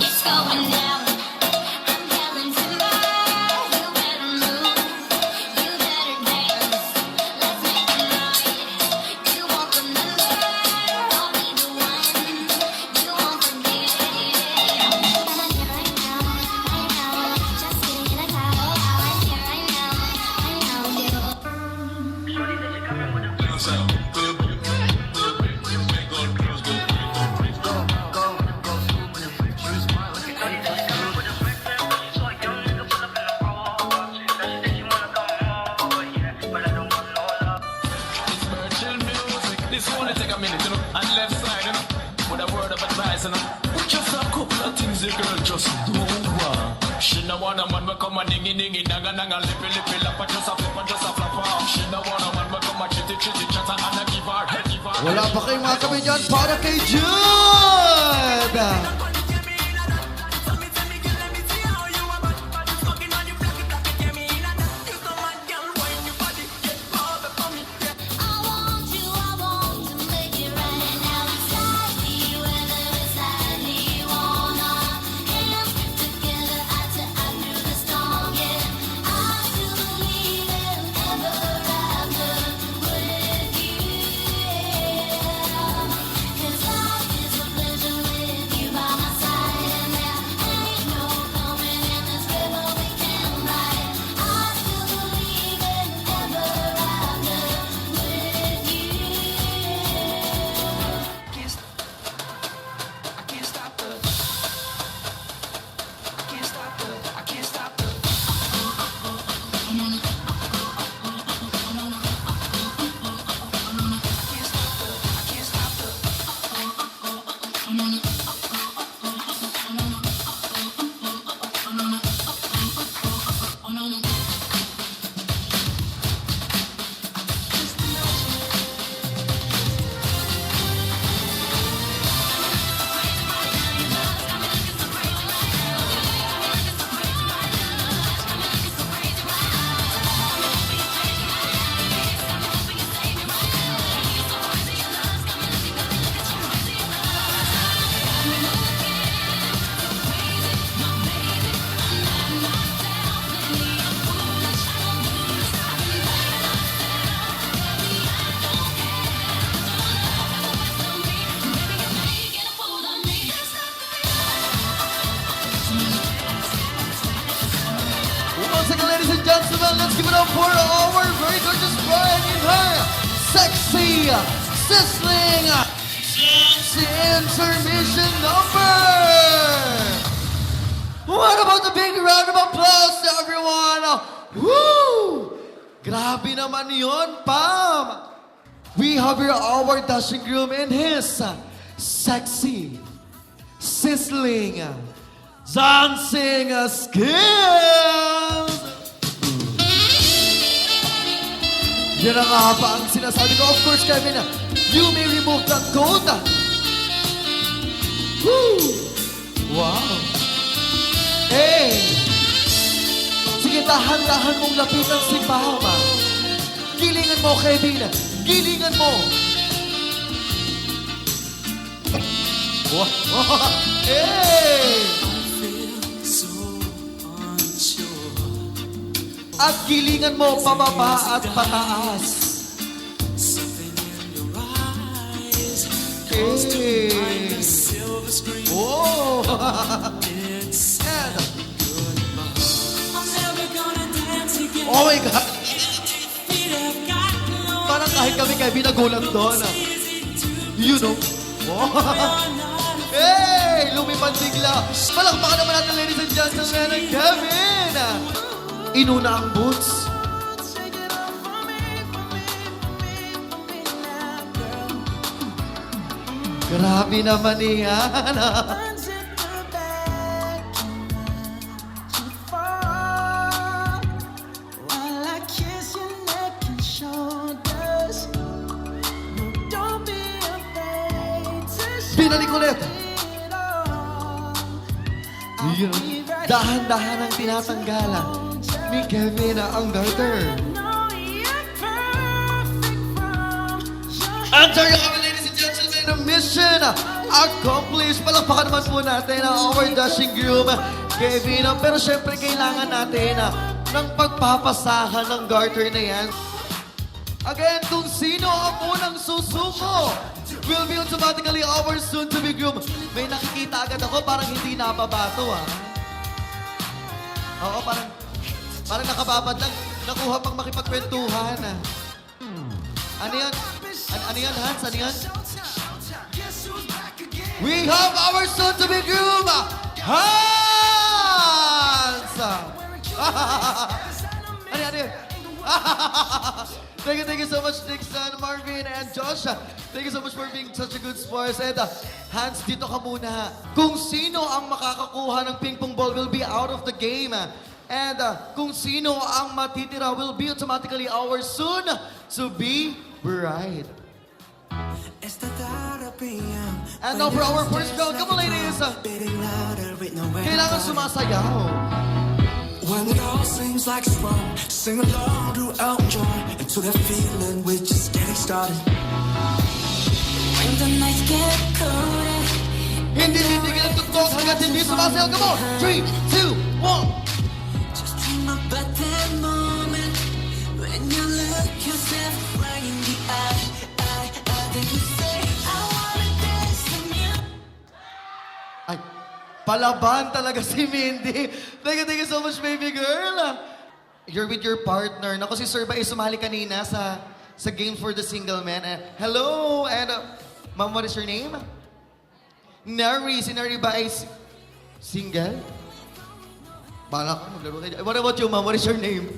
It's going down. I'm coming tonight. You better move. You better dance. Let's make it right. You won't remember. I'll be the one. You won't forget. I'm here right now. I know. Just getting in a car. I'm here right now. I know. Shorty said she coming with a This only take a minute, you know, and left side, you know, with a word of advice, you know. Just a couple of things the girl just do. She no want a man we come a dingy dingy, danga danga, lippy lippy, lappa, just a flip and just a flap off. She no want a man we come a chitty chitty, chatter, and a give her head, give her. Wala pa kayong mga kami dyan para kay Jude! Together, I to believe in ever after. Let's give it up for our very gorgeous bride in her sexy, sizzling, sexy intermission number. What about the big round of applause to everyone? Woo! Grabe naman yun, Pam! We have here our dashing groom in his sexy, sizzling, dancing skills! Yan ang nga pa ang sinasabi ko. Of course, Kevin, you may remove that coat. Woo! Wow! Hey! Sige, dahan-dahan mong lapitan si Mama. Gilingan mo, Kevin. Gilingan mo. Wow! Hey! At gilingan mo pababa at pataas. Hey! Oh! And, oh my God! Parang kahit kami kaya binagulat doon. You know? Oh. Hey! Lumipad bigla. Palakpakan naman natin, ladies and gentlemen, ang Kevin! Inuna ang boots. Grabe naman yan. Binalik ulit. Yun. Dahan-dahan ang tinatanggalan ni Kevin ang garter. And there you have it, ladies and gentlemen, the mission accomplished. Palakpakan naman po natin ang our dashing groom, Kevin. Pero syempre, kailangan natin ng pagpapasahan ng garter na yan. Again, kung sino ang unang susuko will be automatically our soon-to-be groom. May nakikita agad ako, parang hindi nababato, Oo, parang nakababad lang. Nakuha pang makipagkwentuhan, Ano yan? Ano yan, Hans? Ano yan? We have our soon-to-be groom, Hans! Ano yan? Thank you so much, Dixon, Marvin, and Josh. Thank you so much for being such a good sport. And Hans, dito ka muna. Kung sino ang makakakuha ng ping-pong ball will be out of the game. And kung sino ang matitira will be automatically our soon-to-be bride. And now for our first round, come on, ladies. Kailangan sumasayaw. When it all seems like it's wrong, sing along to Elton John, and to that feeling we're just getting started. When the nights get colder, Hindi ka lang tutok hanggat hindi sumasayaw. Come on! 3, 2, 1! just dream about that moment when you look yourself right in the eye. Then you say, I wanna dance with you. Ay, palaban talaga si Mindy. Thank you so much, baby girl. You're with your partner. Naku, si Sir ba ay sumali kanina sa game for the single man. Hello! And, ma'am, what is your name? Nari. Si Nari ba ay single? Bala ko, maglaro kayo. What about you, ma'am? What is your name?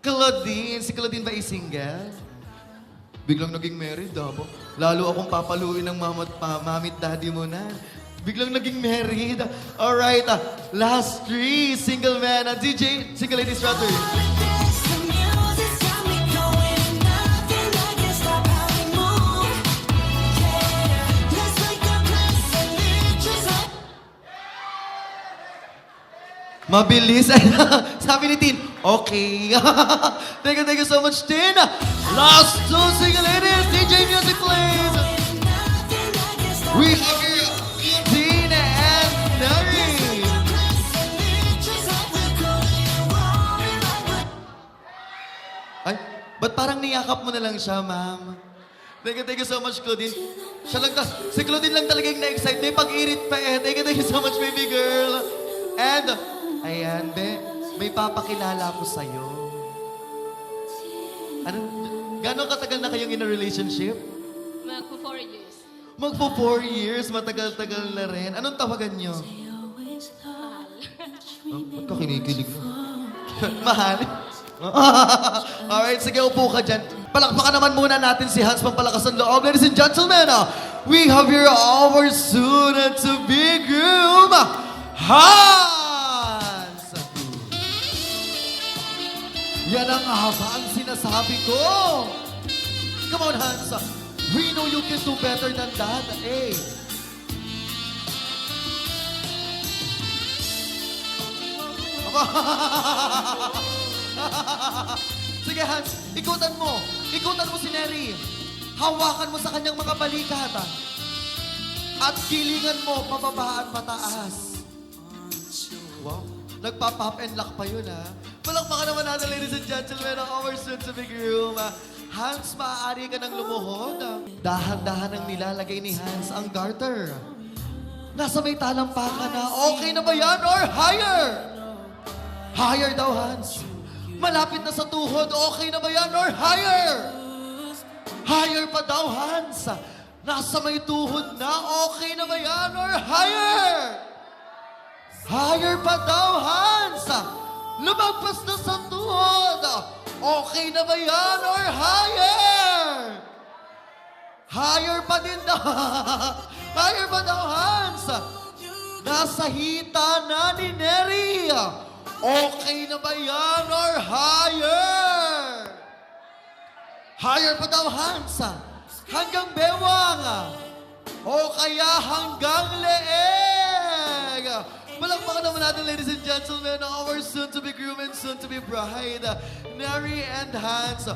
Claudine. Si Claudine ba ay single? Biglang naging married, po. Lalo akong papaluin ng mami at daddy mo na. Biglang naging married. Alright, last 3, single man, DJ, single ladies rather. Mabilis. Sabi ni Tin, okay. Thank you so much, Tin. Last 2 single ladies, DJ music please. We have here Tin and Nari. Ay, ba't parang niyakap mo na lang siya, ma'am? Thank you so much, Claudine. Siya lang si Claudine lang talaga yung na-excite. May pag-irit pa eh. Thank you so much, baby girl. And, ayan, be. may papakilala ko sa'yo. Ano, gano'ng katagal na kayong in a relationship? Magpo 4 years. Magpo 4 years, matagal-tagal na rin. Anong tawagan nyo? Ba't ka kinikilig? Mahal? Alright, sige, upo ka dyan. Palakpakan naman muna natin si Hans, pampalakas ang loob. Ladies and gentlemen, we have here our soon-to-be groom, Hans! Yan ang haba ang sinasabi ko. Come on, Hans. We know you can do better than that. Eh. Sige, Hans. Ikutan mo. Ikutan mo si Neri. Hawakan mo sa kanyang mga balikat. At kilingan mo pababa at pataas. Wow. Nagpa-pop and lock pa yun, ha? Palakpakan naman natin, ladies and gentlemen, ang our soon-to-be groom. Hans, maaari ka ng lumuhod. Dahan-dahan ang nilalagay ni Hans ang garter. Nasa may talampakan na. Okay na ba yan or higher? Higher daw, Hans. Malapit na sa tuhod. Okay na ba yan or higher? Higher pa daw, Hans. Nasa may tuhod na. Okay na ba yan or higher? Higher pa daw, Hans. Lumagpas na sa tuhod. Okay na ba yan or higher? Higher pa din daw. Higher pa daw, Hans. Nasa hita na ni Neri. Okay na ba yan or higher? Higher pa daw, Hans. Hanggang bewang. O kaya hanggang leeg. Malakpakan naman natin, ladies and gentlemen, our soon-to-be groom and soon-to-be bride, Neri and Hans.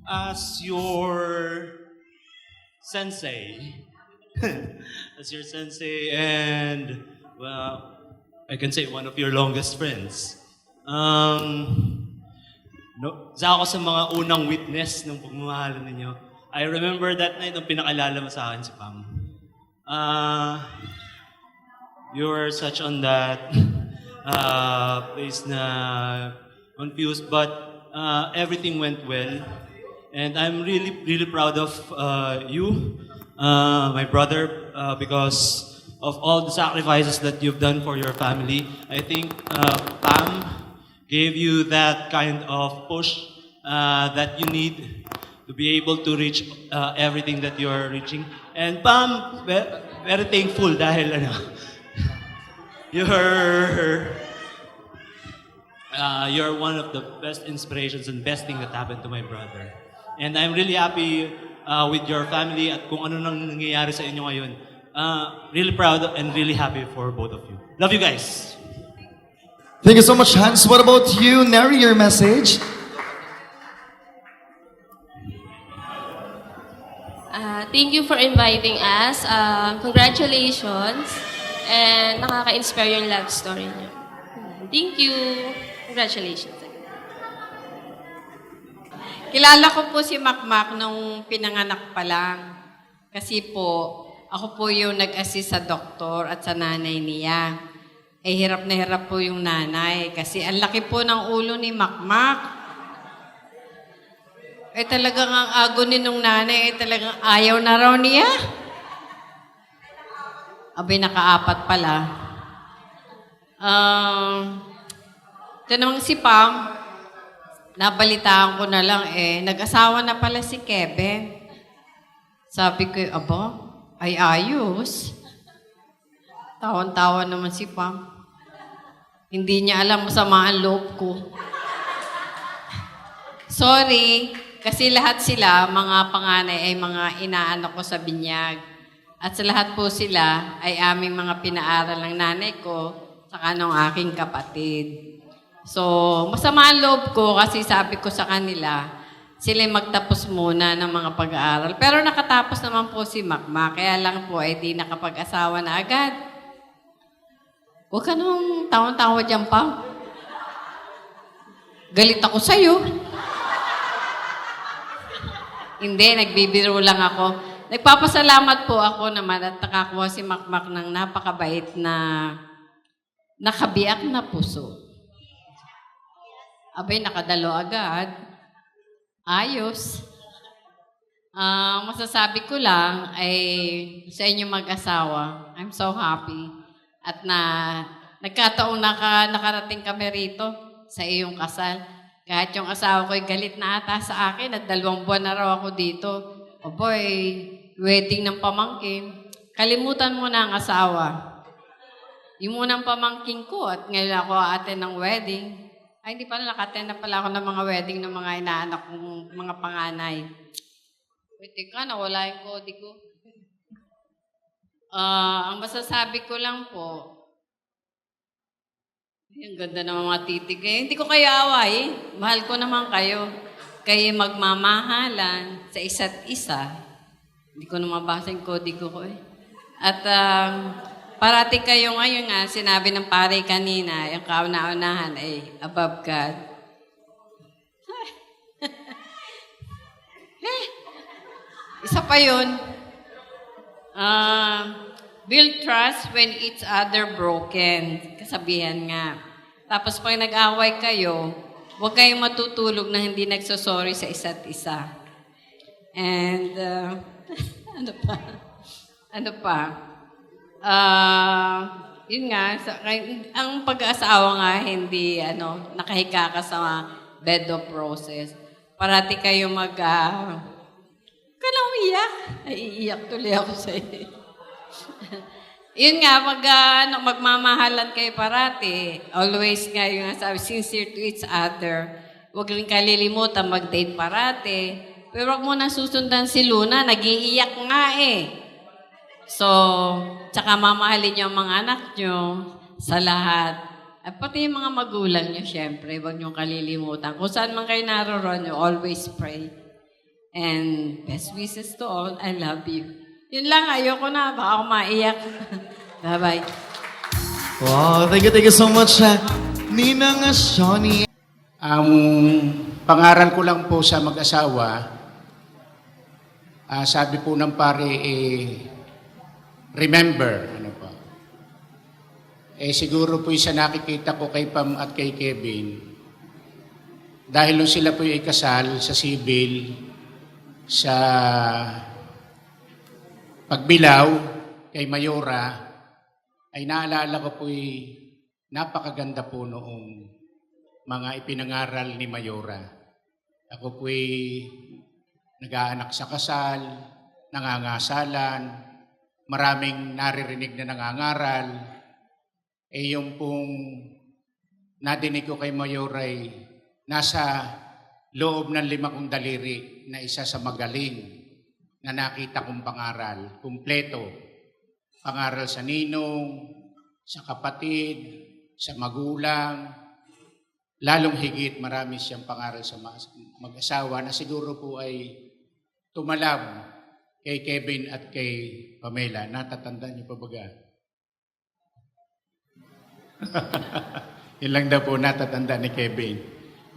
As your sensei, and, well, I can say one of your longest friends. Isa ako sa mga unang witness ng pagmamahalan ninyo. I remember that night nung pinakilala mo sa akin si Pam. You were such on that place na confused, but everything went well. And I'm really, really proud of you, my brother, because of all the sacrifices that you've done for your family. I think Pam gave you that kind of push that you need to be able to reach everything that you're reaching. And Pam, very thankful dahil you're one of the best inspirations and best thing that happened to my brother. And I'm really happy with your family at kung ano nang nangyayari sa inyo ngayon. Really proud and really happy for both of you. Love you guys. Thank you so much, Hans. What about you, Neri, your message? Thank you for inviting us. Congratulations. And nakaka-inspire yung love story niyo. Thank you. Congratulations. Kilala ko po si Makmak nung pinanganak pa lang. Kasi po, ako po yung nag-assist sa doktor at sa nanay niya. Eh, hirap na hirap po yung nanay. Kasi ang laki po ng ulo ni Makmak. Eh, talagang ang agony nung nanay, eh, talagang ayaw na raw niya. Abay, nakaapat pala. Ito namang si Pam, nabalitaan ko na lang nag-asawa na pala si Kevin. Sabi ko, aba, ay ayos. Tawan-tawa naman si Pam. Hindi niya alam masama ang loob ko. Sorry, kasi lahat sila, mga panganay ay mga inaanak ko sa binyag. At sa lahat po sila ay aming mga pinaaral ng nanay ko saka ng aking kapatid. So, masama ang loob ko kasi sabi ko sa kanila, sila magtapos muna ng mga pag-aaral. Pero nakatapos naman po si Makmak, kaya lang po ay di nakapag-asawa na agad. Huwag ka nung tawang-tawa dyan pa. Galit ako sa'yo. Hindi, nagbibiro lang ako. Nagpapasalamat po ako naman at nakakuha si Makmak ng napakabait na nakabiyak na puso. Abay, nakadalo agad. Ayos. Masasabi ko lang ay sa inyo mag-asawa, I'm so happy. At nagkataon nakarating kami rito sa iyong kasal. Kahit yung asawa ko'y galit na ata sa akin at 2 buwan na raw ako dito. Aboy, wedding ng pamangkin. Kalimutan mo na ang asawa. Yung munang pamangkin ko at ngayon ako ate ng wedding. Ay, hindi pala nakaten na pala ako ng mga wedding ng mga inaanak kong mga panganay. Wait, teka, nawala yung kode ko. Ang masasabi ko lang po, ang ganda ng mga titig. Hindi ko kayo away. Mahal ko naman kayo. Kayo magmamahalan sa isa't isa. Hindi ko na mabasa yung kode ko eh. At parati kayo ngayon nga, sinabi ng pare kanina, yung kauna-unahan ay above God. Isa pa yun. Build trust when each other broken. Kasabihan nga. Tapos pag nag-away kayo, huwag kayong matutulog na hindi nagsosorry sa isa't isa. And, ano pa? Yun nga, ang pag-aasawa nga hindi, nakahiga ka sa bed of roses. Parati kayo ka na umiyak. Ay, iiyak tuloy ako sa iyo. Yun nga, magmamahalan kayo parati. Always nga, yung sabi, sincere to each other. Huwag rin kalilimutan mag-date parati. Pero huwag mo na susundan si Luna, nag-iiyak nga eh. So, tsaka mamahalin niyo ang mga anak niyo sa lahat. At pati yung mga magulang niyo, syempre, huwag niyo kalilimutan. Kung saan man kayo naroon, you always pray. And best wishes to all. I love you. Yun lang, ayoko na. Baka ako maiyak. Bye-bye. Wow, thank you so much, Ninang Shawnee. Ang pangaral ko lang po sa mag-asawa, sabi po ng pare, remember, siguro po sa nakikita ko kay Pam at kay Kevin, dahil nung sila po ay kasal sa civil, sa pagbilaw kay Mayora, ay naalala ko po'y napakaganda po noong mga ipinangaral ni Mayora. Ako po'y nag-aanak sa kasal, nangangasalan, maraming naririnig na nangangaral. Yung pong nadinig ko kay Mayora ay nasa loob ng 5 kong daliri na isa sa magaling na nakita kong pangaral. Kumpleto. Pangaral sa ninong, sa kapatid, sa magulang. Lalong higit, marami siyang pangaral sa mag-asawa na siguro po ay tumalab kay Kevin at kay Pamela. Natatandaan niyo pa baga? Yun lang daw po natatandaan ni Kevin.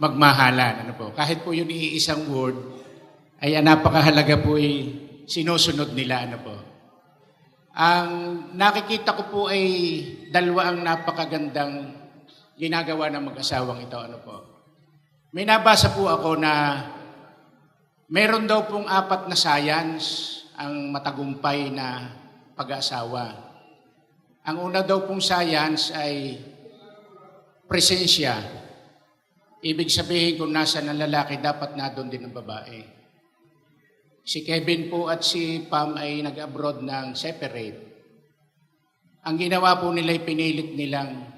Magmahalan. Kahit po yun iisang word, ay napakahalaga po sinusunod nila. Ang nakikita ko po ay 2 ang napakagandang ginagawa ng mag-asawang ito. May nabasa po ako na meron daw pong 4 na science ang matagumpay na pag-aasawa. Ang una daw pong science ay presensya. Ibig sabihin kung nasa ng lalaki, dapat na doon din ang babae. Si Kevin po at si Pam ay nag-abroad ng separate. Ang ginawa po nila ay pinilit nilang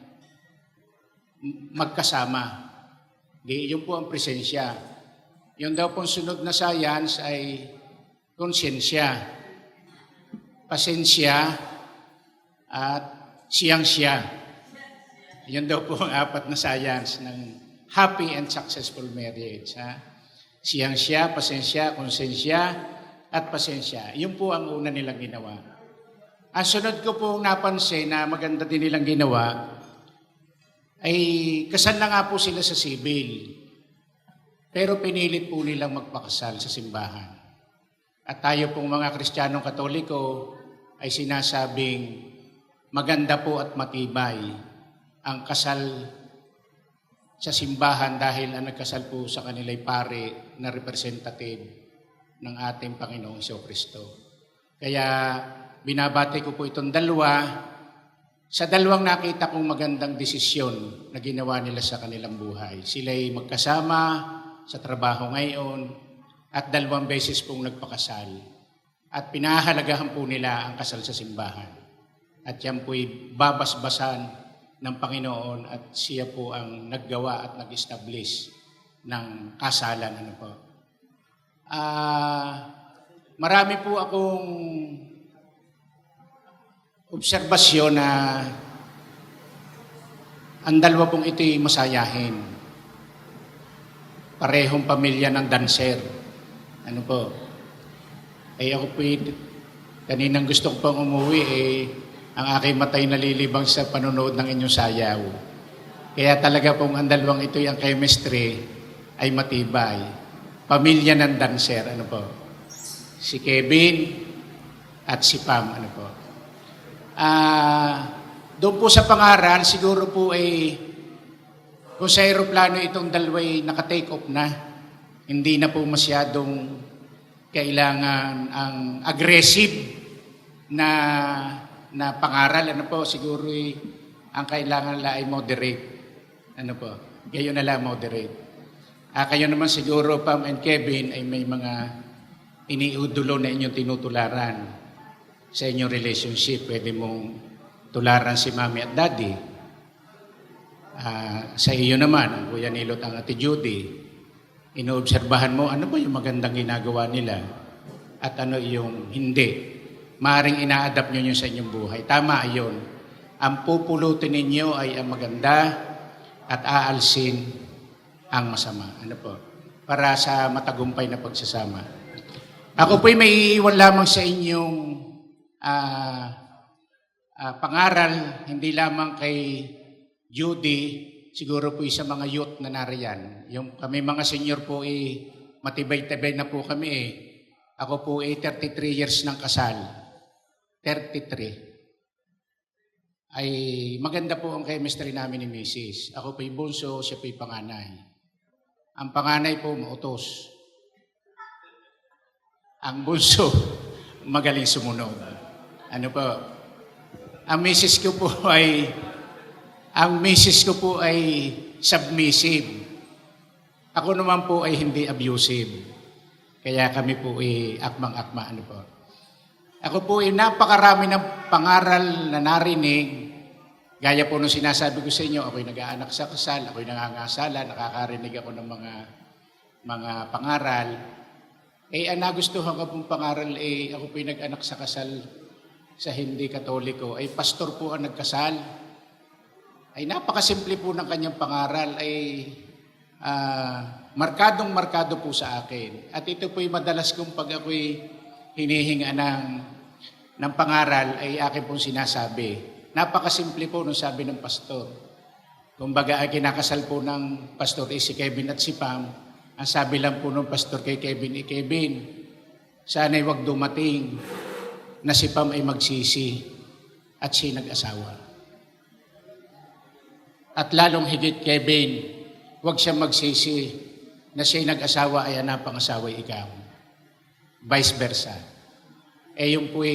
magkasama. Yun po ang presensya. Yun daw pong sunod na science ay konsensya, pasensya, at siyang-siya. Yun daw po ang 4 na science ng happy and successful marriage. Siyang-siya, pasensya, konsensya, at pasensya. Yun po ang una nilang ginawa. Ang sunod ko po napansin na maganda din nilang ginawa ay kasal na nga po sila sa civil. Pero pinilit po nilang magpakasal sa simbahan. At tayo pong mga Kristiyanong Katoliko ay sinasabing maganda po at matibay ang kasal sa simbahan dahil ang nagkasal po sa kanila ay pare na representative ng ating Panginoong Jesucristo. Kaya binabati ko po itong dalawa sa dalawang nakita kong magandang desisyon na ginawa nila sa kanilang buhay. Sila'y magkasama sa trabaho ngayon at 2 beses pong nagpakasal. At pinahalagahan po nila ang kasal sa simbahan. At yan po'y babasbasan ng Panginoon at siya po ang naggawa at nag-establish ng kasalan. Ano po. Marami po akong obserbasyon na ang dalawa pong ito'y masayahin. Parehong pamilya ng dancer. Ano po? Ako po'y kaninang gusto ko pang umuwi, ang aking matay nalilibang sa panonood ng inyong sayaw. Kaya talaga pong ang dalawang ito'y ang chemistry ay matibay. Pamilya ng dancer. Ano po? Si Kevin at si Pam. Ano po? Doon po sa pangaral, siguro po kung sa aeroplano itong dalawa'y naka-take off na, hindi na po masyadong kailangan ang aggressive na pangaral. Ano po, siguro ang kailangan la ay moderate. Ano po, gayon na lang moderate. Kayo naman siguro, Pam and Kevin, ay may mga iniudulo na inyong tinutularan sa inyong relationship. Pwede mong tularan si Mami at Daddy. Sa iyo naman, ang Kuya Nilot, ang Ate Judy, inoobserbahan mo, ano ba yung magandang ginagawa nila at ano yung hindi. Maaring ina-adapt nyo yun sa inyong buhay. Tama yun. Ang pupulutin ninyo ay ang maganda at aalsin ang masama. Ano po? Para sa matagumpay na pagsasama. Ako po'y may iiwan lamang sa inyong pangaral, hindi lamang kay Judy, siguro po sa mga youth na nariyan. Yung kami mga senior po matibay-tibay na po kami Ako po 33 years ng kasal. 33. Ay maganda po ang chemistry namin ni Mrs. Ako po'y bunso, siya po'y panganay. Ang panganay po mautos. Ang bunso magaling sumunod. Ano po? Ang misis ko po ay submissive. Ako naman po ay hindi abusive. Kaya kami po ay akmang-akma. Ano po? Ako po ay napakarami ng pangaral na narinig. Gaya po nung sinasabi ko sa inyo, ako'y nag-aanak sa kasal, ako'y nangangasala, nakakarinig ako ng mga pangaral. Ang nagustuhan ko pong pangaral ako po'y nag-anak sa kasal sa hindi katoliko, pastor po ang nagkasal. Napakasimple po ng kanyang pangaral, markadong-markado po sa akin. At ito po'y madalas kong pag ako'y hinihinga ng pangaral, akin pong sinasabi. Napakasimple po nung sabi ng pastor. Kumbaga, ang kinakasal po ng pastor si Kevin at si Pam. Ang sabi lang po ng pastor kay Kevin, Kevin, sana'y wag dumating na si Pam ay magsisi at siya nag-asawa. At lalong higit, Kevin, wag siya magsisi na siya nag-asawa ay anapang asawa ikaw. Vice versa. Yung po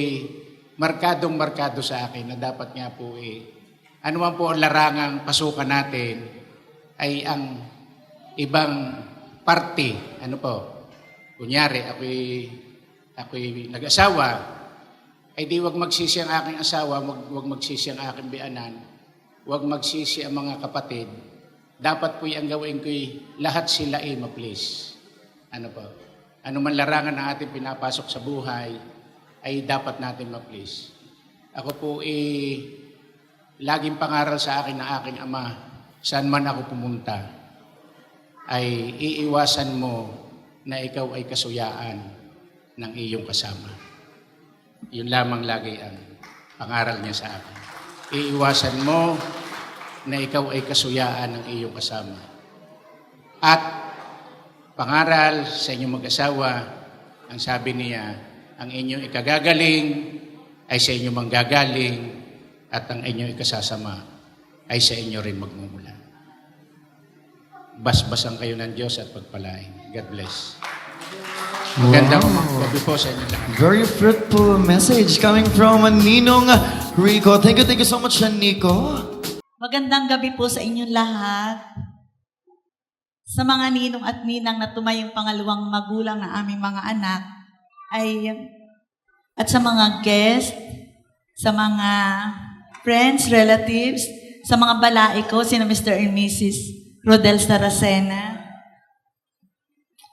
markadong-markado sa akin na dapat nga po ano man po ang larangang pasukan natin ay ang ibang party. Ano po? Kunyari, ako'y nag-asawa, di wag magsisi ang aking asawa, wag magsisi ang aking bianan, wag magsisi ang mga kapatid. Dapat po ang gawin ko'y lahat sila ma-please. Ano po? Ano man larangan na ating pinapasok sa buhay, ay dapat natin ma-please. Ako po laging pangaral sa akin ng aking ama, saan man ako pumunta, ay iiwasan mo na ikaw ay kasuyaan ng iyong kasama. Yun lamang lagi ang pangaral niya sa akin. Iiwasan mo na ikaw ay kasuyaan ng iyong kasama. At pangaral sa inyong mag-asawa, ang sabi niya, ang inyong ikagagaling ay sa inyong manggagaling at ang inyong ikasasama ay sa inyo rin magmumula. basbasan kayo ng Diyos at pagpalain. God bless. Magandang gabi po sa inyo lahat. Very fruitful message coming from Ninong Rico. Thank you so much, Nico. Magandang gabi po sa inyong lahat. Sa mga ninong at ninang na tumayong pangalawang magulang ng aming mga anak, at sa mga guest, sa mga friends, relatives, sa mga balai ko, sina Mr. and Mrs. Rodel Saracena,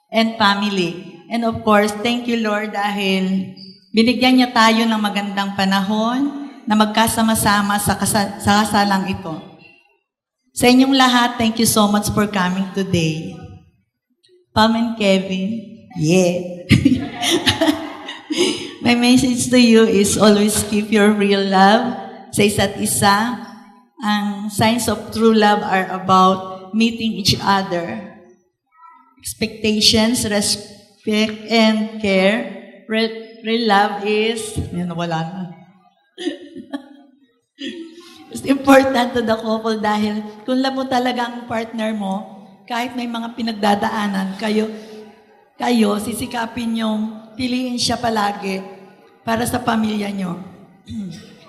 and family. And of course, thank you Lord dahil binigyan niya tayo ng magandang panahon na magkasama-sama sa kasalang ito. Sa inyong lahat, thank you so much for coming today. Pam and Kevin, yeah. My message to you is always keep your real love sa isa't isa. Ang signs of true love are about meeting each other. Expectations, respect, and care. Real love is, wala na. It's important to the couple dahil kung love mo talaga ang partner mo, kahit may mga pinagdadaanan, kayo sisikapin yung piliin siya palagi para sa pamilya nyo.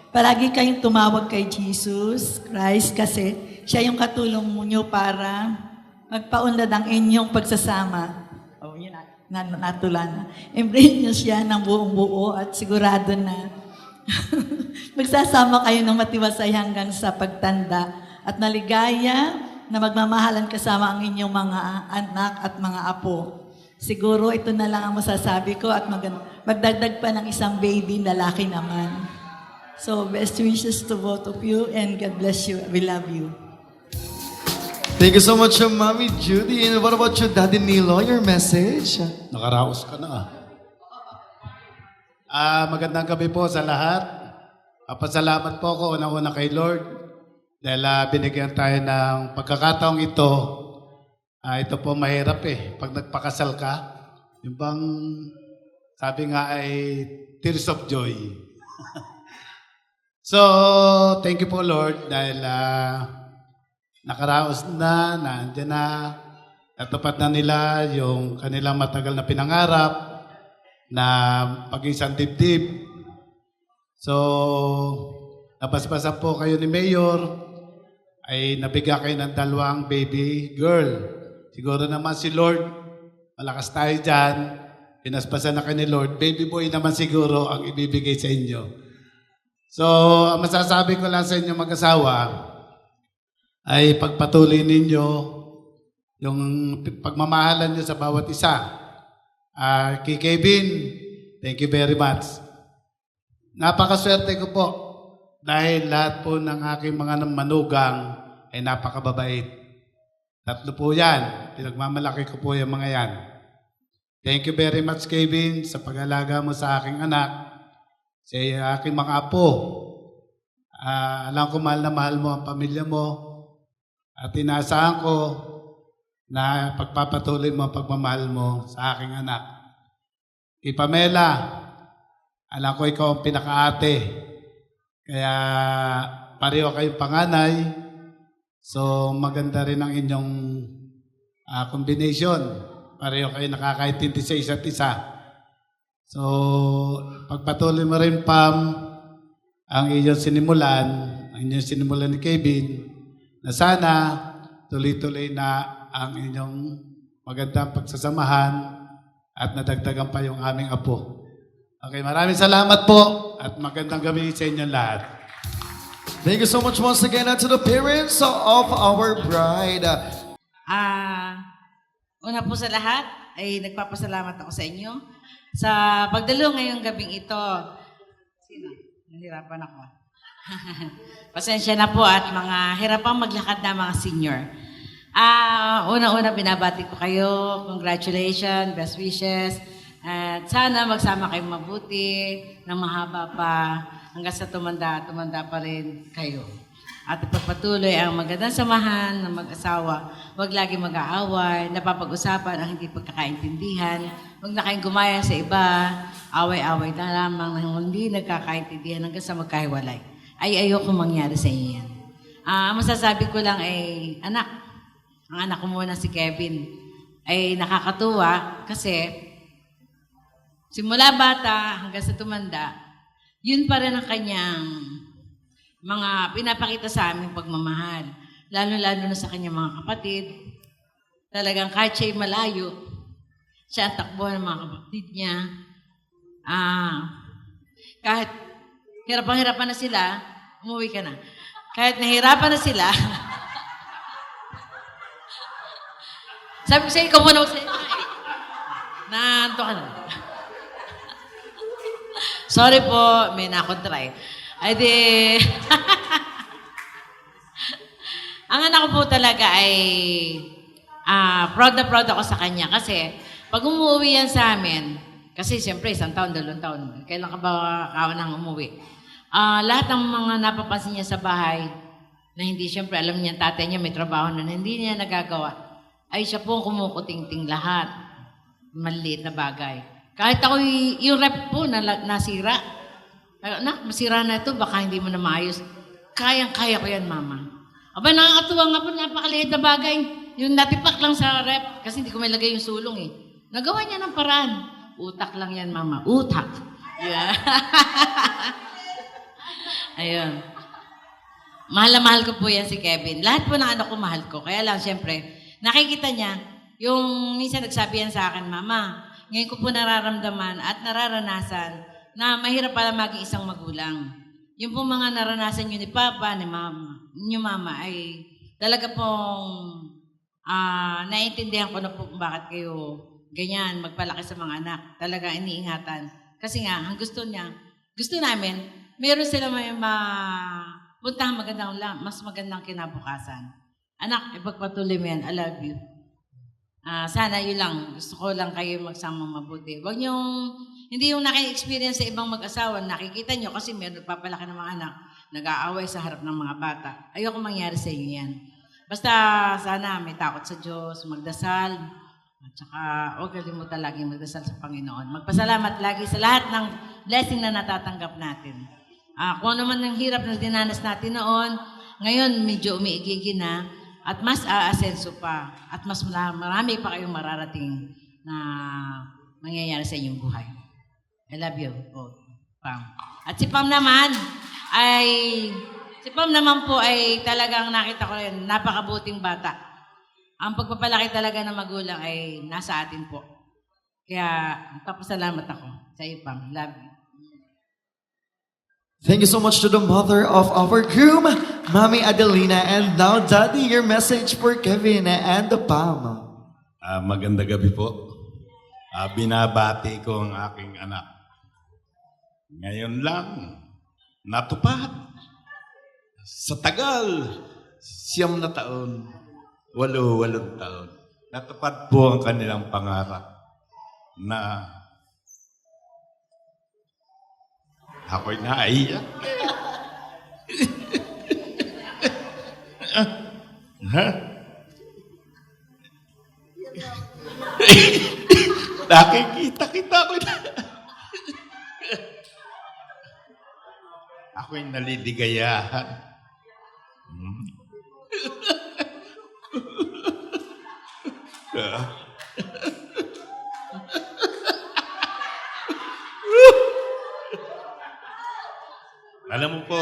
Palagi kayong tumawag kay Jesus Christ kasi siya yung katulong mo nyo para magpaunlad ang inyong pagsasama. Oh, yun na, natula na. Embrace nyo siya ng buong buo at sigurado na magsasama kayo ng matiwasay hanggang sa pagtanda at naligaya na magmamahalan kasama ang inyong mga anak at mga apo. Siguro ito na lang ang masasabi ko at magdagdag pa ng isang baby, lalaki naman. So, best wishes to both of you and God bless you. We love you. Thank you so much, Mommy Judy. And what about you, Daddy Nilo? Your message? Nakaraos ka na magandang gabi po sa lahat. Pasalamat po ako unang-una kay Lord dahil binigyan tayo ng pagkakataong ito. Ito po mahirap pag nagpakasal ka, yung bang sabi nga ay tears of joy. So, thank you po Lord dahil nakaraos na, nandiyan na, natupad na nila yung kanilang matagal na pinangarap na pag-isang dibdib. So, nabasbasan po kayo ni Mayor, ay nabigyan kayo ng 2 baby girl. Siguro naman si Lord, malakas tayo dyan, pinaspasan na kayo ni Lord, baby boy naman siguro ang ibibigay sa inyo. So, ang masasabi ko lang sa inyo mag-asawa, ay pagpatuloy ninyo yung pagmamahalan nyo sa bawat isa. Kay Kevin, thank you very much. Napakaswerte ko po dahil lahat po ng aking mga manugang ay napakababait. 3 po yan. Pinagmamalaki ko po yung mga yan. Thank you very much, Kevin, sa pag-alaga mo sa aking anak, sa aking mga apo. Alam ko mahal na mahal mo ang pamilya mo at inaasahan ko na pagpapatuloy mo ang pagmamahal mo sa aking anak. Kay Pamela, alam ko ikaw ang pinakaate. Kaya pareho kayong panganay. So maganda rin ang inyong combination. Pareho kayo nakakaintindi sa isa't isa. So pagpatuloy mo rin, Pam, ang inyong sinimulan ni Kevin, na sana tuloy-tuloy na ang inyong magandang pagsasamahan at nadagdagan pa yung aming apo. Okay, maraming salamat po at magandang gabi sa inyong lahat. Thank you so much once again to the parents of our bride. Una po sa lahat ay nagpapasalamat ako sa inyo sa pagdalo ngayong gabing ito. Sino? Nahirapan ako. Pasensya na po at mga hirapang maglakad na mga senior. Una-una binabati ko kayo. Congratulations, best wishes. At sana magsama kayong mabuti ng mahaba pa hanggang sa tumanda pa rin kayo. At ipagpatuloy ang magandang samahan ng mag-asawa. Huwag lagi mag-aaway, napapag-usapan ang hindi pagkakaintindihan. Huwag na kayong gumaya sa iba, away-away na lamang nang hindi nagkakaintindihan hanggang sa magkahiwalay. Ay ayoko mangyari sa inyo yan. Masasabi ko lang ay, anak, ang anak ko muna si Kevin, ay nakakatuwa kasi simula bata hanggang sa tumanda, yun pa rin ang kanyang mga pinapakita sa aming pagmamahal. Lalo-lalo na sa kanyang mga kapatid. Talagang kahit siya'y malayo, siya ang takbo ng mga kapatid niya. Kahit hirapan na sila, umuwi ka na. Kahit nahirapan na sila, sabi ko sa'yo, ikaw muna magsalita eh. Naanto ka na. Sorry po, may nakontry. Ay di... Ang anak ko po talaga ay proud na proud ako sa kanya kasi pag umuwi yan sa amin, kasi siyempre 1 taon, 2 taon, kailan ka ba nang umuwi? Lahat ng mga napapansin niya sa bahay na hindi siyempre alam niya tatay niya may trabaho na hindi niya nagagawa, ay siya po kumukutingting lahat. Maliit na bagay. Kahit ako yung rep po na nasira, masira na ito, baka hindi mo na maayos. Kayang-kaya ko yan, mama. Aba, nakakatuwa nga po, napakaliit na bagay. Yung natipak lang sa rep, kasi hindi ko may lagay yung sulong eh. Nagawa niya ng paraan. Utak lang yan, mama. Utak. Yeah. Ayun. Mahal na mahal ko po yan si Kevin. Lahat po ng anak ko mahal ko. Kaya lang, siyempre, nakikita niya, yung minsan nagsabi yan sa akin, mama, ngayon ko po nararamdaman at nararanasan na mahirap pala maging isang magulang. Yung po mga naranasan nyo ni Papa, ni Mama, ay talaga pong naiintindihan ko na po kung bakit kayo ganyan, magpalaki sa mga anak. Talaga iniingatan. Kasi nga, ang gusto namin, meron sila may puntang mas magandang kinabukasan. Anak, ipagpatuloy mo yan. I love you. Sana yun lang. Gusto ko lang kayo magsama mabuti. Huwag niyong, hindi yung naki-experience sa ibang mag-asawa, nakikita niyo kasi meron papalaki ng mga anak, nag-aaway sa harap ng mga bata. Ayoko mangyari sa inyo yan. Basta sana may takot sa Diyos, magdasal, at saka huwag kalimutan lagi magdasal sa Panginoon. Magpasalamat lagi sa lahat ng blessing na natatanggap natin. Kung ano man ang hirap na dinanas natin noon, ngayon medyo umiigigi na, at mas aasenso pa, at mas marami pa kayong mararating na mangyayari sa inyong buhay. I love you, Pam. At si Pam naman po ay talagang nakita ko rin, napakabuting bata. Ang pagpapalaki talaga ng magulang ay nasa atin po. Kaya papasalamat ako sa iyo, Pam. Love you. Thank you so much to the mother of our groom, Mami Adelina. And now, Daddy, your message for Kevin and the Pam. Maganda gabi po. Binabati ko ang aking anak. Ngayon lang, natupad. Sa tagal, 9 na taon, 8 taon, natupad po ang kanilang pangarap na ako'y naiyak. Ha? Nakikita ko na. Ako'y naliligayahan. Alam mo po,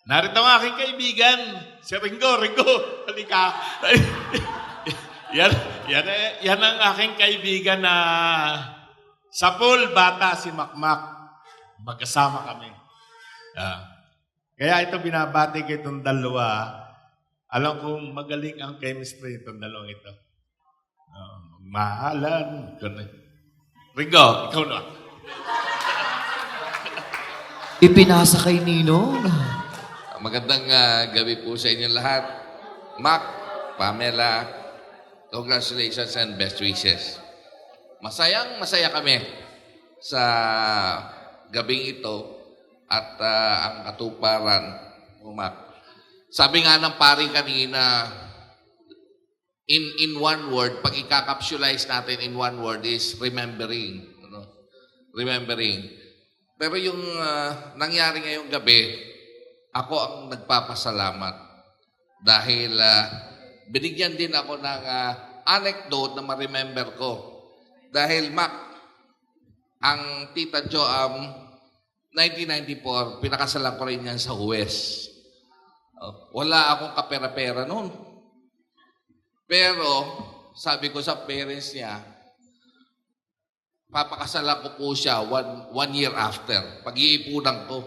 narito ang aking kaibigan, si Ringo, halika. yan ang aking kaibigan na sa pool, bata si Makmak. Magkasama kami. Kaya ito binabati ko itong dalawa. Alam kong magaling ang chemistry itong dalawang ito. Mahalan. Ringo, ikaw na. Ipinasa kay Nino. Magandang gabi po sa inyo lahat. Mac, Pamela, congratulations and best wishes. Masaya kami sa gabing ito at ang katuparan mo, Mac. Sabi nga ng pari kanina, in one word, pag i-capsulize natin in one word is remembering. Remembering. Pero yung nangyari ngayong gabi, ako ang nagpapasalamat Dahil binigyan din ako ng anecdote na ma-remember ko. Dahil Mac, ang Tita Joam, 1994, pinakasalan ko rin yan sa US. Wala akong kapera-pera noon. Pero, sabi ko sa parents niya, papakasalan ko po siya one year after. Pag-iipunan ko.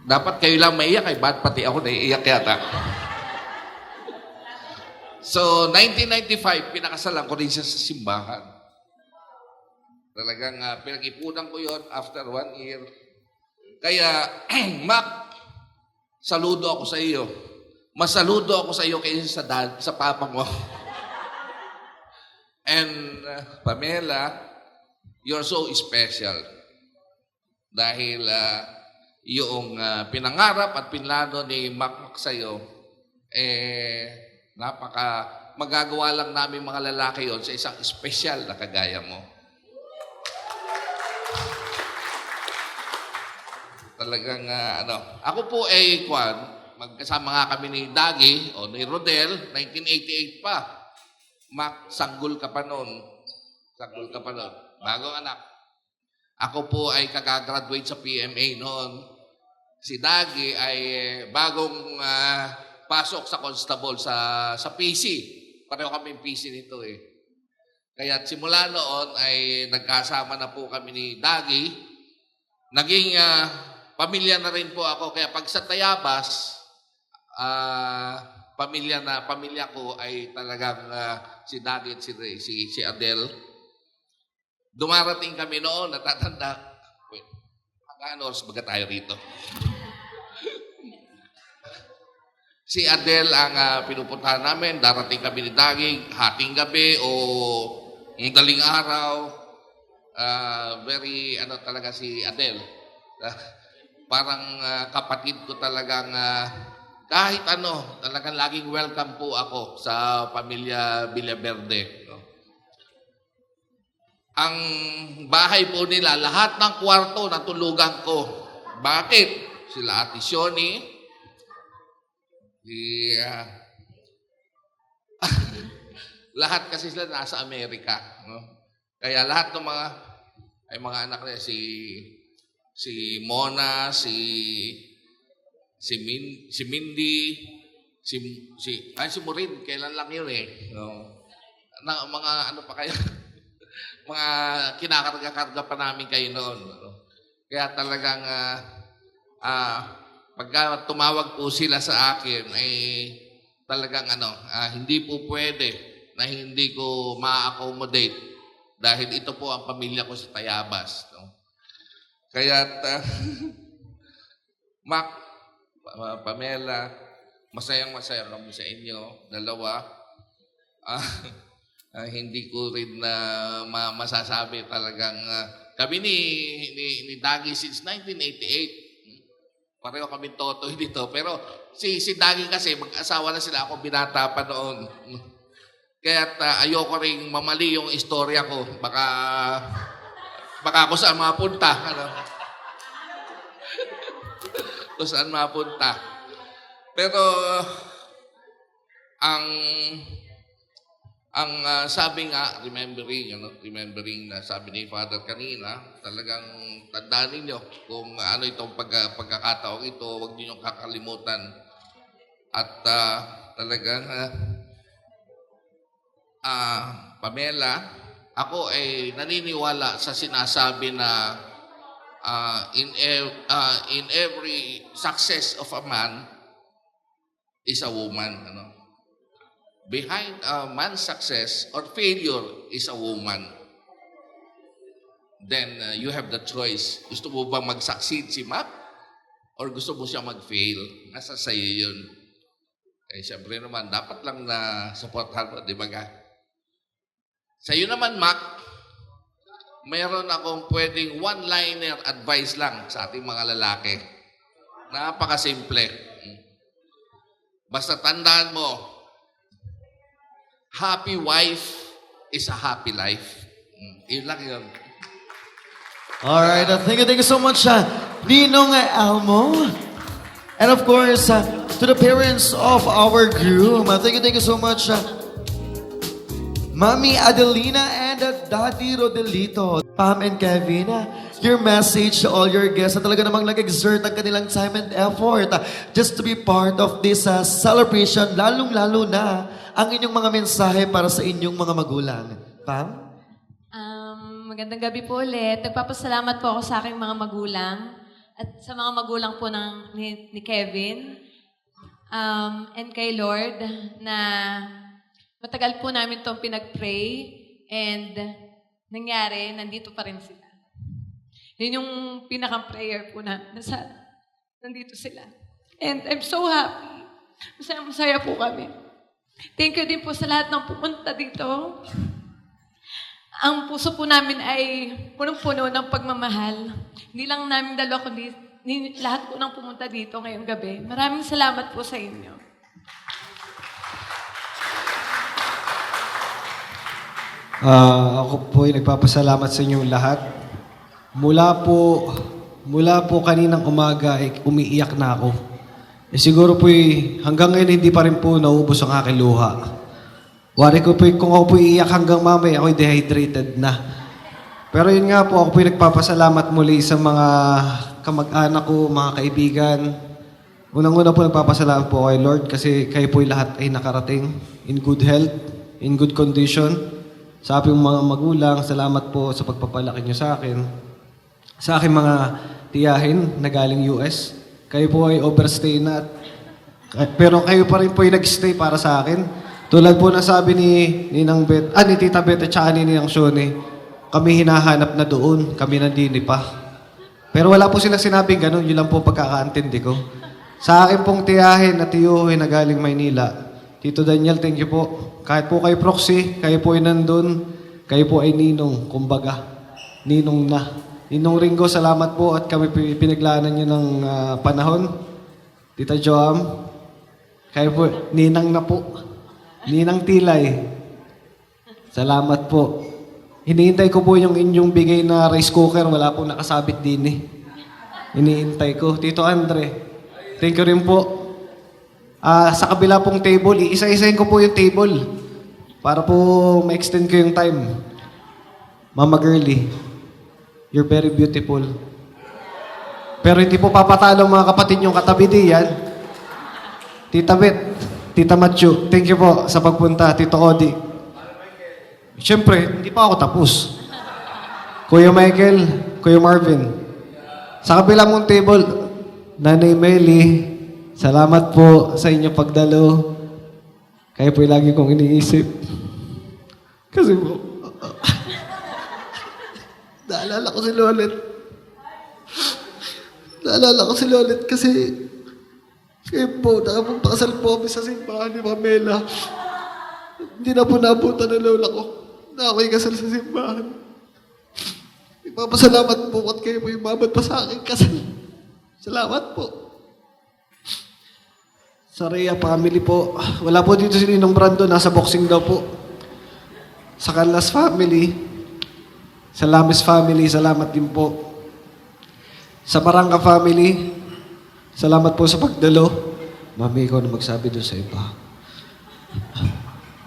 Dapat kayo lang maiyak, ay ba't pati ako naiiyak yata? So, 1995, pinakasalan ko rin siya sa simbahan. Talagang pinag-ipunan ko yon after 1 year. Kaya, Mac, saludo ako sa iyo. Masaludo ako sa iyo kaysa sa papa mo. And Pamela, you're so special. Dahil yung pinangarap at pinlano ni Mac sa iyo, magagawa lang namin mga lalaki yon sa isang special na kagaya mo. Talagang, ako po ay, magkasama nga kami ni Dagi o ni Rodel, 1988 pa. Mac, sanggol ka pa noon. Bagong anak. Ako po ay kakagraduate sa PMA noon. Si Dagi ay bagong pasok sa constable sa PC. Pareho kami PC nito eh. Kaya simula noon ay nagkasama na po kami ni Dagi. Naging pamilya na rin po ako. Kaya pag sa Tayabas, pamilya ko ay talagang si Daddy at si Adele. Dumarating kami noon, natatanda. Wait, hanggang oras baga tayo rito. Si Adele ang pinupuntahan namin. Darating kami ni Daddy, hating gabi o daling araw. Very, talaga si Adele. Parang kapatid ko talagang kahit talagang laging welcome po ako sa pamilya Villaverde. No? Ang bahay po nila, lahat ng kwarto natulugan ko. Bakit? Sila Ate Shoni, lahat kasi sila nasa Amerika. No? Kaya lahat ng mga anak nila, si Mona, si Mindy, si Maureen, kailan lang yun eh. No? Mga pa kayo, mga kinakarga-karga pa namin kayo noon. No? Kaya talagang, pagka tumawag po sila sa akin, ay talagang hindi po pwede na hindi ko ma-accommodate dahil ito po ang pamilya ko sa Tayabas. No? Kaya, Mac, Pamela, masayang-masaya kami sa inyo, dalawa. Hindi ko rin masasabi talagang, kami ni Dagi since 1988. Pareho kami totoy dito. Pero si Dagi kasi, mag-asawa na sila, ako binata pa noon. Kaya ayoko rin mamali yung istorya ko. Baka ako saan mapunta. Kung saan mapunta. Pero, ang sabi nga, remembering na sabi ni Father kanina, talagang tandaan ninyo kung ano itong pagkakataong ito, huwag niyo kakalimutan. At talagang, Pamela, ako ay naniniwala sa sinasabi na in every success of a man is a woman. Behind a man's success or failure is a woman. Then you have the choice. Gusto mo bang mag-succeed si Mac? Or gusto mo siya mag-fail? Nasa sa'yo yun. Eh, siyempre naman, dapat lang na supportan mo, di ba ka? Sa'yo naman, Mac, mayroon akong pwedeng one-liner advice lang sa ating mga lalaki. Napakasimple. Basta tandaan mo, happy wife is a happy life. Yun lang yun. Alright, thank you so much, Ninong Elmo. And of course, to the parents of our groom, thank you so much. Mami Adelina and Daddy Rodelito. Pam and Kevin, your message to all your guests na talaga namang nag-exert ang kanilang time and effort just to be part of this celebration, lalong-lalo na ang inyong mga mensahe para sa inyong mga magulang. Pam? Magandang gabi po ulit. Nagpapasalamat po ako sa aking mga magulang at sa mga magulang po ni Kevin and kay Lord na matagal po namin itong pinag-pray and nangyari, nandito pa rin sila. Yun yung pinaka-prayer po na nandito sila. And I'm so happy. Masaya po kami. Thank you din po sa lahat ng pumunta dito. Ang puso po namin ay punong-puno ng pagmamahal. Hindi lang namin dalawa, kundi lahat po ng pumunta dito ngayong gabi. Maraming salamat po sa inyo. Ako po ay nagpapasalamat sa inyong lahat. Mula po kaninang umaga ay umiiyak na ako. Siguro po hanggang ngayon hindi pa rin po naubos ang aking luha. Wari ko po kung ako po iiyak hanggang mamaya ako'y dehydrated na. Pero yun nga po, ako po nagpapasalamat muli sa mga kamag-anak ko, mga kaibigan. Unang-una po nagpapasalamat po kay Lord kasi kayo po lahat ay nakarating in good health, in good condition. Sa aking mga magulang, salamat po sa pagpapalaki nyo sa akin. Sa aking mga tiyahin na galing US, kayo po ay overstay na. Pero kayo pa rin po ay nag-stay para sa akin. Tulad po na sabi ni Tita Bet at saka ni Ninang Shone, kami hinahanap na doon, kami nandini pa. Pero wala po silang sinabing ganun, yun lang po pagkakaantindi ko. Sa akin pong tiyahin na tiyuhin na galing Maynila, Tito Daniel, thank you po. Kahit po kayo proxy, kayo po ay nandun, kayo po ay ninong, kumbaga, ninong na. Ninong Ringo, salamat po at kami pinaglaanan nyo ng panahon. Tita Joam, kayo po, ninang na po. Ninang Tilay, salamat po. Hinihintay ko po yung inyong bigay na rice cooker, wala po nakasabit din eh. Hinihintay ko. Tito Andre, thank you rin po. Sa kabila pong table, isa-isahin ko po yung table para po ma-extend ko yung time. Mama Girlie, you're very beautiful. Pero hindi po papatalo mga kapatid yung katabi diyan. Tita Bet, Tita Matthew, thank you po sa pagpunta. Tito Odi. Siyempre, hindi pa ako tapos. Kuya Michael, Kuya Marvin. Sa kabila mong table, Nanay Meli, salamat po sa inyong pagdalo. Kayo po lagi kong iniisip. Kasi po, naalala ko si Lolet. Naalala ko si Lolet kasi kayo po, nakapagpakasal po kami sa simbahan ni Pamela. Hindi na po naabutan ng lola ko na ako'y kasal sa simbahan. Ipapasalamat po at kayo po yung babad pa sa akin kasal. Salamat po. Sa Rhea family po, wala po dito si Ninong Brando, nasa boxing daw po. Sa Canlas family, sa Lames family, salamat din po. Sa Barangka family, salamat po sa pagdalo. Mami, ikaw na magsabi doon sa iba.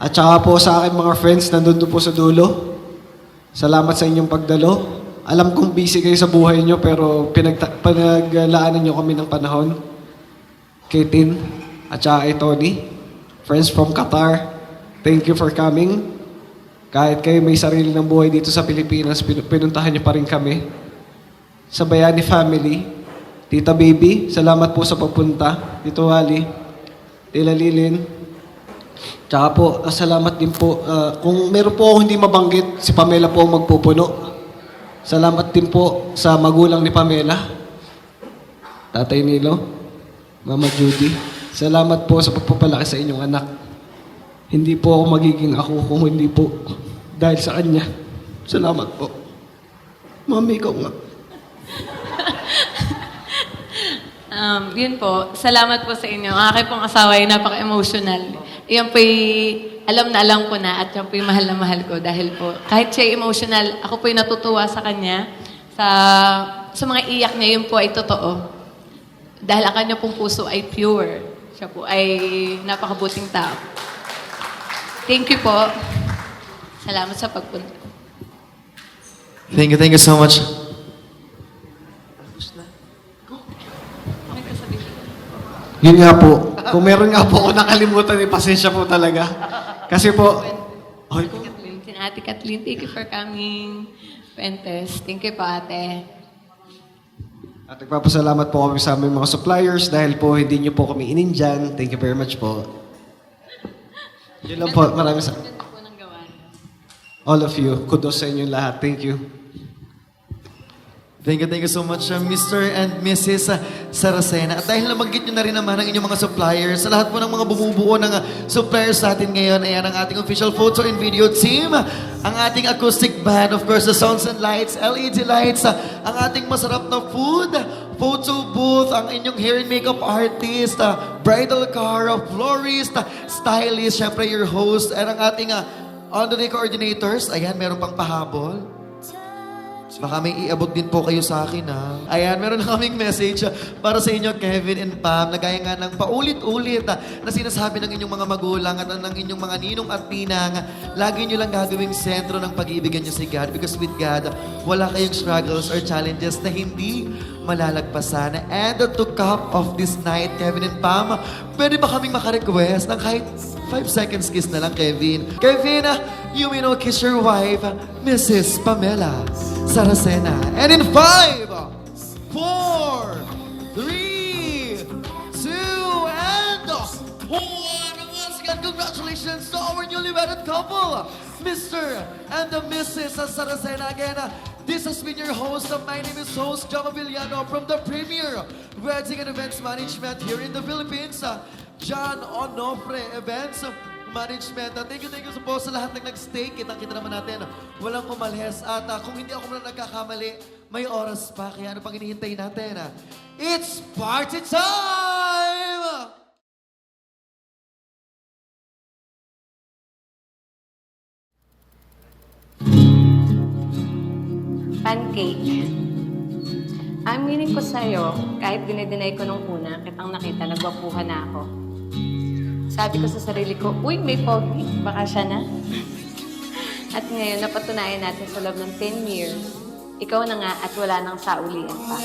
At saka po sa akin mga friends, nandun po sa dulo. Salamat sa inyong pagdalo. Alam kong busy kayo sa buhay nyo, pero pinaglaanan nyo kami ng panahon. Kay Tin, at saka kay Tony. Friends from Qatar, thank you for coming. Kahit kayo may sarili ng buhay dito sa Pilipinas, pinuntahan nyo pa rin kami. Sa Bayani family, Tita Baby, salamat po sa pagpunta. Tito Wally, Tila Lilin. Tsaka po, salamat din po. Kung meron po ako hindi mabanggit, si Pamela po ang magpupuno. Salamat din po sa magulang ni Pamela. Tatay Nilo, Mama Judy. Salamat po sa pagpapalaki sa inyong anak. Hindi po ako magiging ako kung hindi po dahil sa kanya. Salamat po. Mami, ikaw nga. Yun po, salamat po sa inyo. Ang aking pong asawa ay napaka-emotional. Yan po'y alam na alam ko na at yan po'y mahal na mahal ko dahil po kahit siya emotional, ako po'y natutuwa sa kanya. Sa mga iyak niya, yun po ay totoo. Dahil ang kanya pong puso ay pure. Siya po ay napakabuting tao. Thank you po. Salamat sa pagpunta. Thank you so much. Yun nga po, kung meron nga po ako nakalimutan, pasensya po talaga. Kasi po, Ate Kathleen, thank you for coming. Pentes, thank you po ate. at nagpapasalamat po kami sa aming mga suppliers dahil po hindi nyo po kami inindyan. Thank you very much po. Yun lang po, maraming sa... All of you, kudos sa inyong lahat. Thank you. Thank you so much, Mr. and Mrs. Saracena. At dahil nabanggit nyo na rin naman ang inyong mga suppliers, sa lahat po ng mga bumubuo ng suppliers natin ngayon, ayan ang ating official photo and video team, ang ating acoustic band, of course, the sounds and lights, LED lights, ang ating masarap na food, photo booth, ang inyong hair and makeup artist, bridal car, florist, stylist, syempre your host, and ang ating on-the-day coordinators. Ayan, meron pang pahabol. Baka may iabot din po kayo sa akin, ha? Ayan, meron na kaming message para sa inyo, Kevin and Pam, na gaya nga ng paulit-ulit na sinasabi ng inyong mga magulang at ng inyong mga ninong at ninang, lagi nyo lang gagawing sentro ng pag-iibigan nyo si God, because with God, wala kayong struggles or challenges na hindi malalagpasan. And to cap of this night, Kevin and Pam, pwede ba kaming makarequest ng kahit 5 seconds kiss na lang, Kevin? Kevin, you may now kiss your wife, Mrs. Pamela Saracena. And in 5, 4, 3, 2, and 1. Once again, congratulations to our newly wedded couple, Mr. and Mrs. Saracena. Again, this has been your host. My name is host Jama Villano from the Premier Wedding and Events Management here in the Philippines. John Onofre Events Management. Thank you po sa lahat ng nag-stay. Kitang-kita naman natin, walang kumalhes. At kung hindi ako muna nagkakamali, may oras pa. Kaya ano pang hinihintay natin? It's party time! Pancake. Aminin ko sa'yo, kahit dinideny ko nung una, kitang nakita, nagwapuhan na ako. Sabi ko sa sarili ko, uy, may pogi, baka siya na. At ngayon, napatunayan natin sa loob ng 10 years, ikaw na nga at wala nang saulian pa.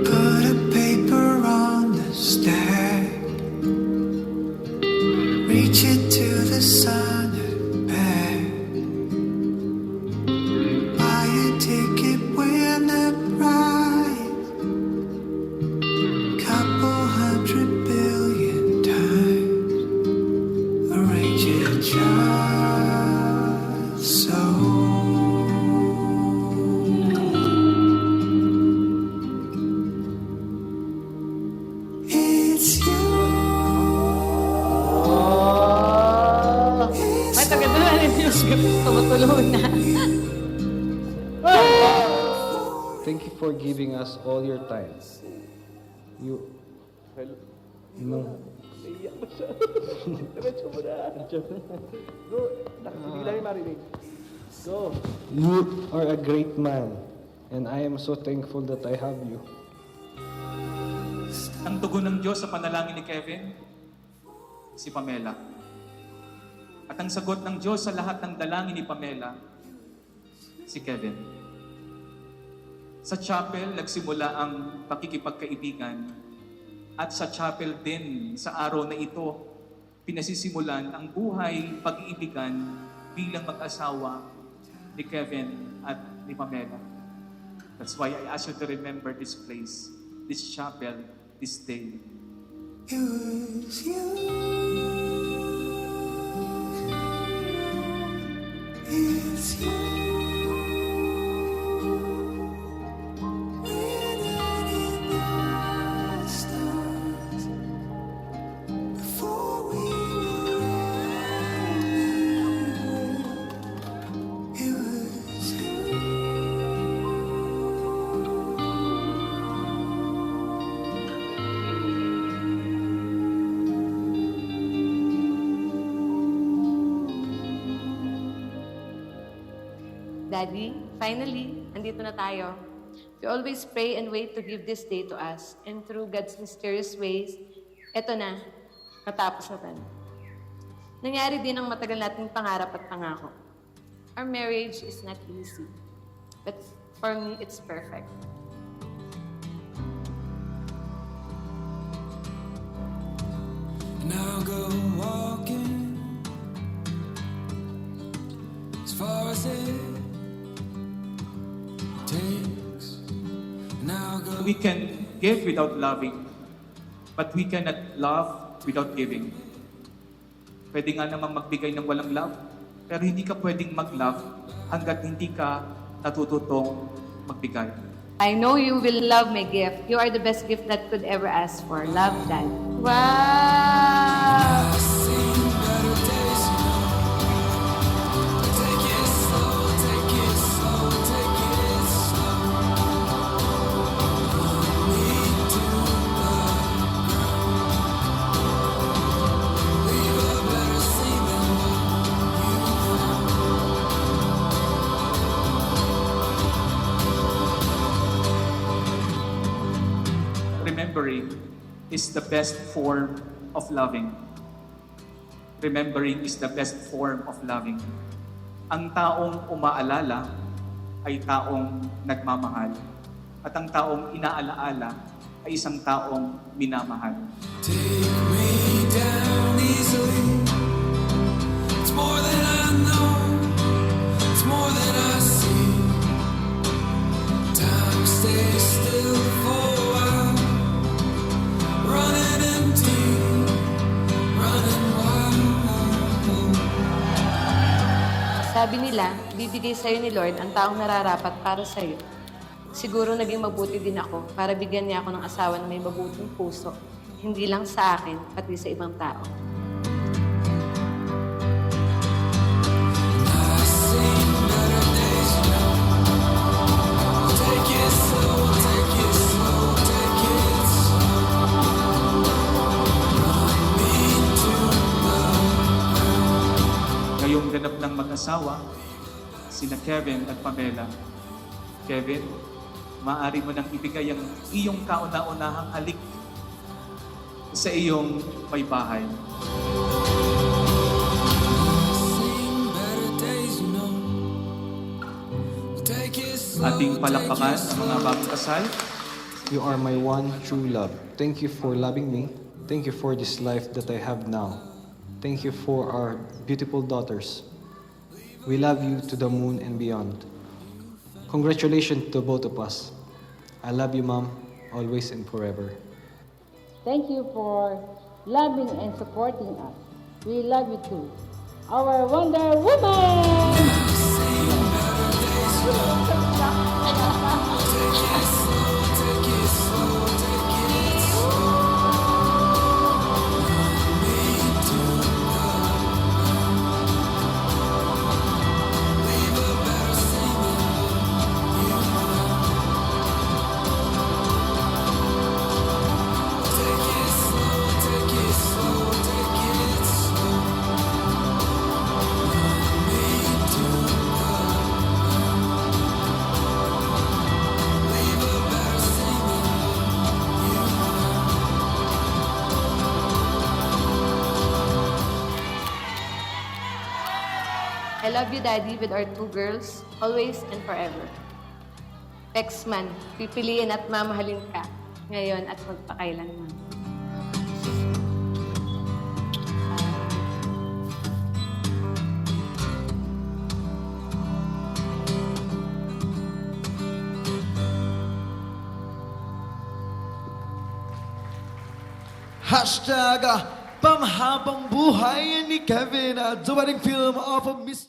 Put a paper on the stack. Reach it to the sun and back. Buy a ticket, win the prize. Couple 100 billion times. Arrange it just so. It's you. Ay, taga na rin yung script. Tumutulong na. Thank you for giving us all your time. You know. You are a great man, and I am so thankful that I have you. Ang tugon ng Diyos sa panalangin ni Kevin, si Pamela. At ang sagot ng Diyos sa lahat ng dalangin ni Pamela, si Kevin. Sa chapel, nagsimula ang pakikipagkaibigan. At sa chapel din, sa araw na ito, pinasisimulan ang buhay pag-iibigan bilang mag-asawa ni Kevin at ni Pamela. That's why I ask you to remember this place, this chapel, this day. It was you. It's you. Written in the stars before we were. It was you. Daddy, finally, andito na tayo. We always pray and wait to give this day to us. And through God's mysterious ways, eto na, natapos na tayo. Nangyari din ang matagal nating pangarap at pangako. Our marriage is not easy, but for me, it's perfect. And I'll go walking as far as it takes. And I'll go. We can give without loving, but we cannot love without giving. Pwede nga namang magbigay ng walang love, pero hindi ka pwedeng mag-love hanggat hindi ka natututong magbigay. I know you will love my gift. You are the best gift that could ever ask for. Love, Dad. Wow! Remembering is the best form of loving. Remembering is the best form of loving. Ang taong umaalala ay taong nagmamahal. At ang taong inaalaala ay isang taong minamahal. Take me down easily. It's more than I know. It's more than I see. Time stays still for a while. Running empty, running wild. Sabi nila, bibigay sa'yo ni Lord ang taong nararapat para sa'yo. Siguro naging mabuti din ako para bigyan niya ako ng asawa na may mabuting puso, hindi lang sa akin, pati sa ibang tao. Ngayong ganap ng mag-asawa, sina Kevin at Pamela. Kevin, maaari mo nang ibigay ang iyong kauna-unahang halik sa iyong may bahay. Ating palakpakan ang mga bagong kasal. You are my one true love. Thank you for loving me. Thank you for this life that I have now. Thank you for our beautiful daughters. We love you to the moon and beyond. Congratulations to both of us. I love you, Mom, always and forever. Thank you for loving and supporting us. We love you too. Our Wonder Woman! Take it slow, take it slow. love you, Daddy, with our 2 girls, always and forever. Exman, pipiliin at mamahalin ka, ngayon at magpakailanman. Hashtag pamhabang buhay ni Kevin, the wedding film of Mr.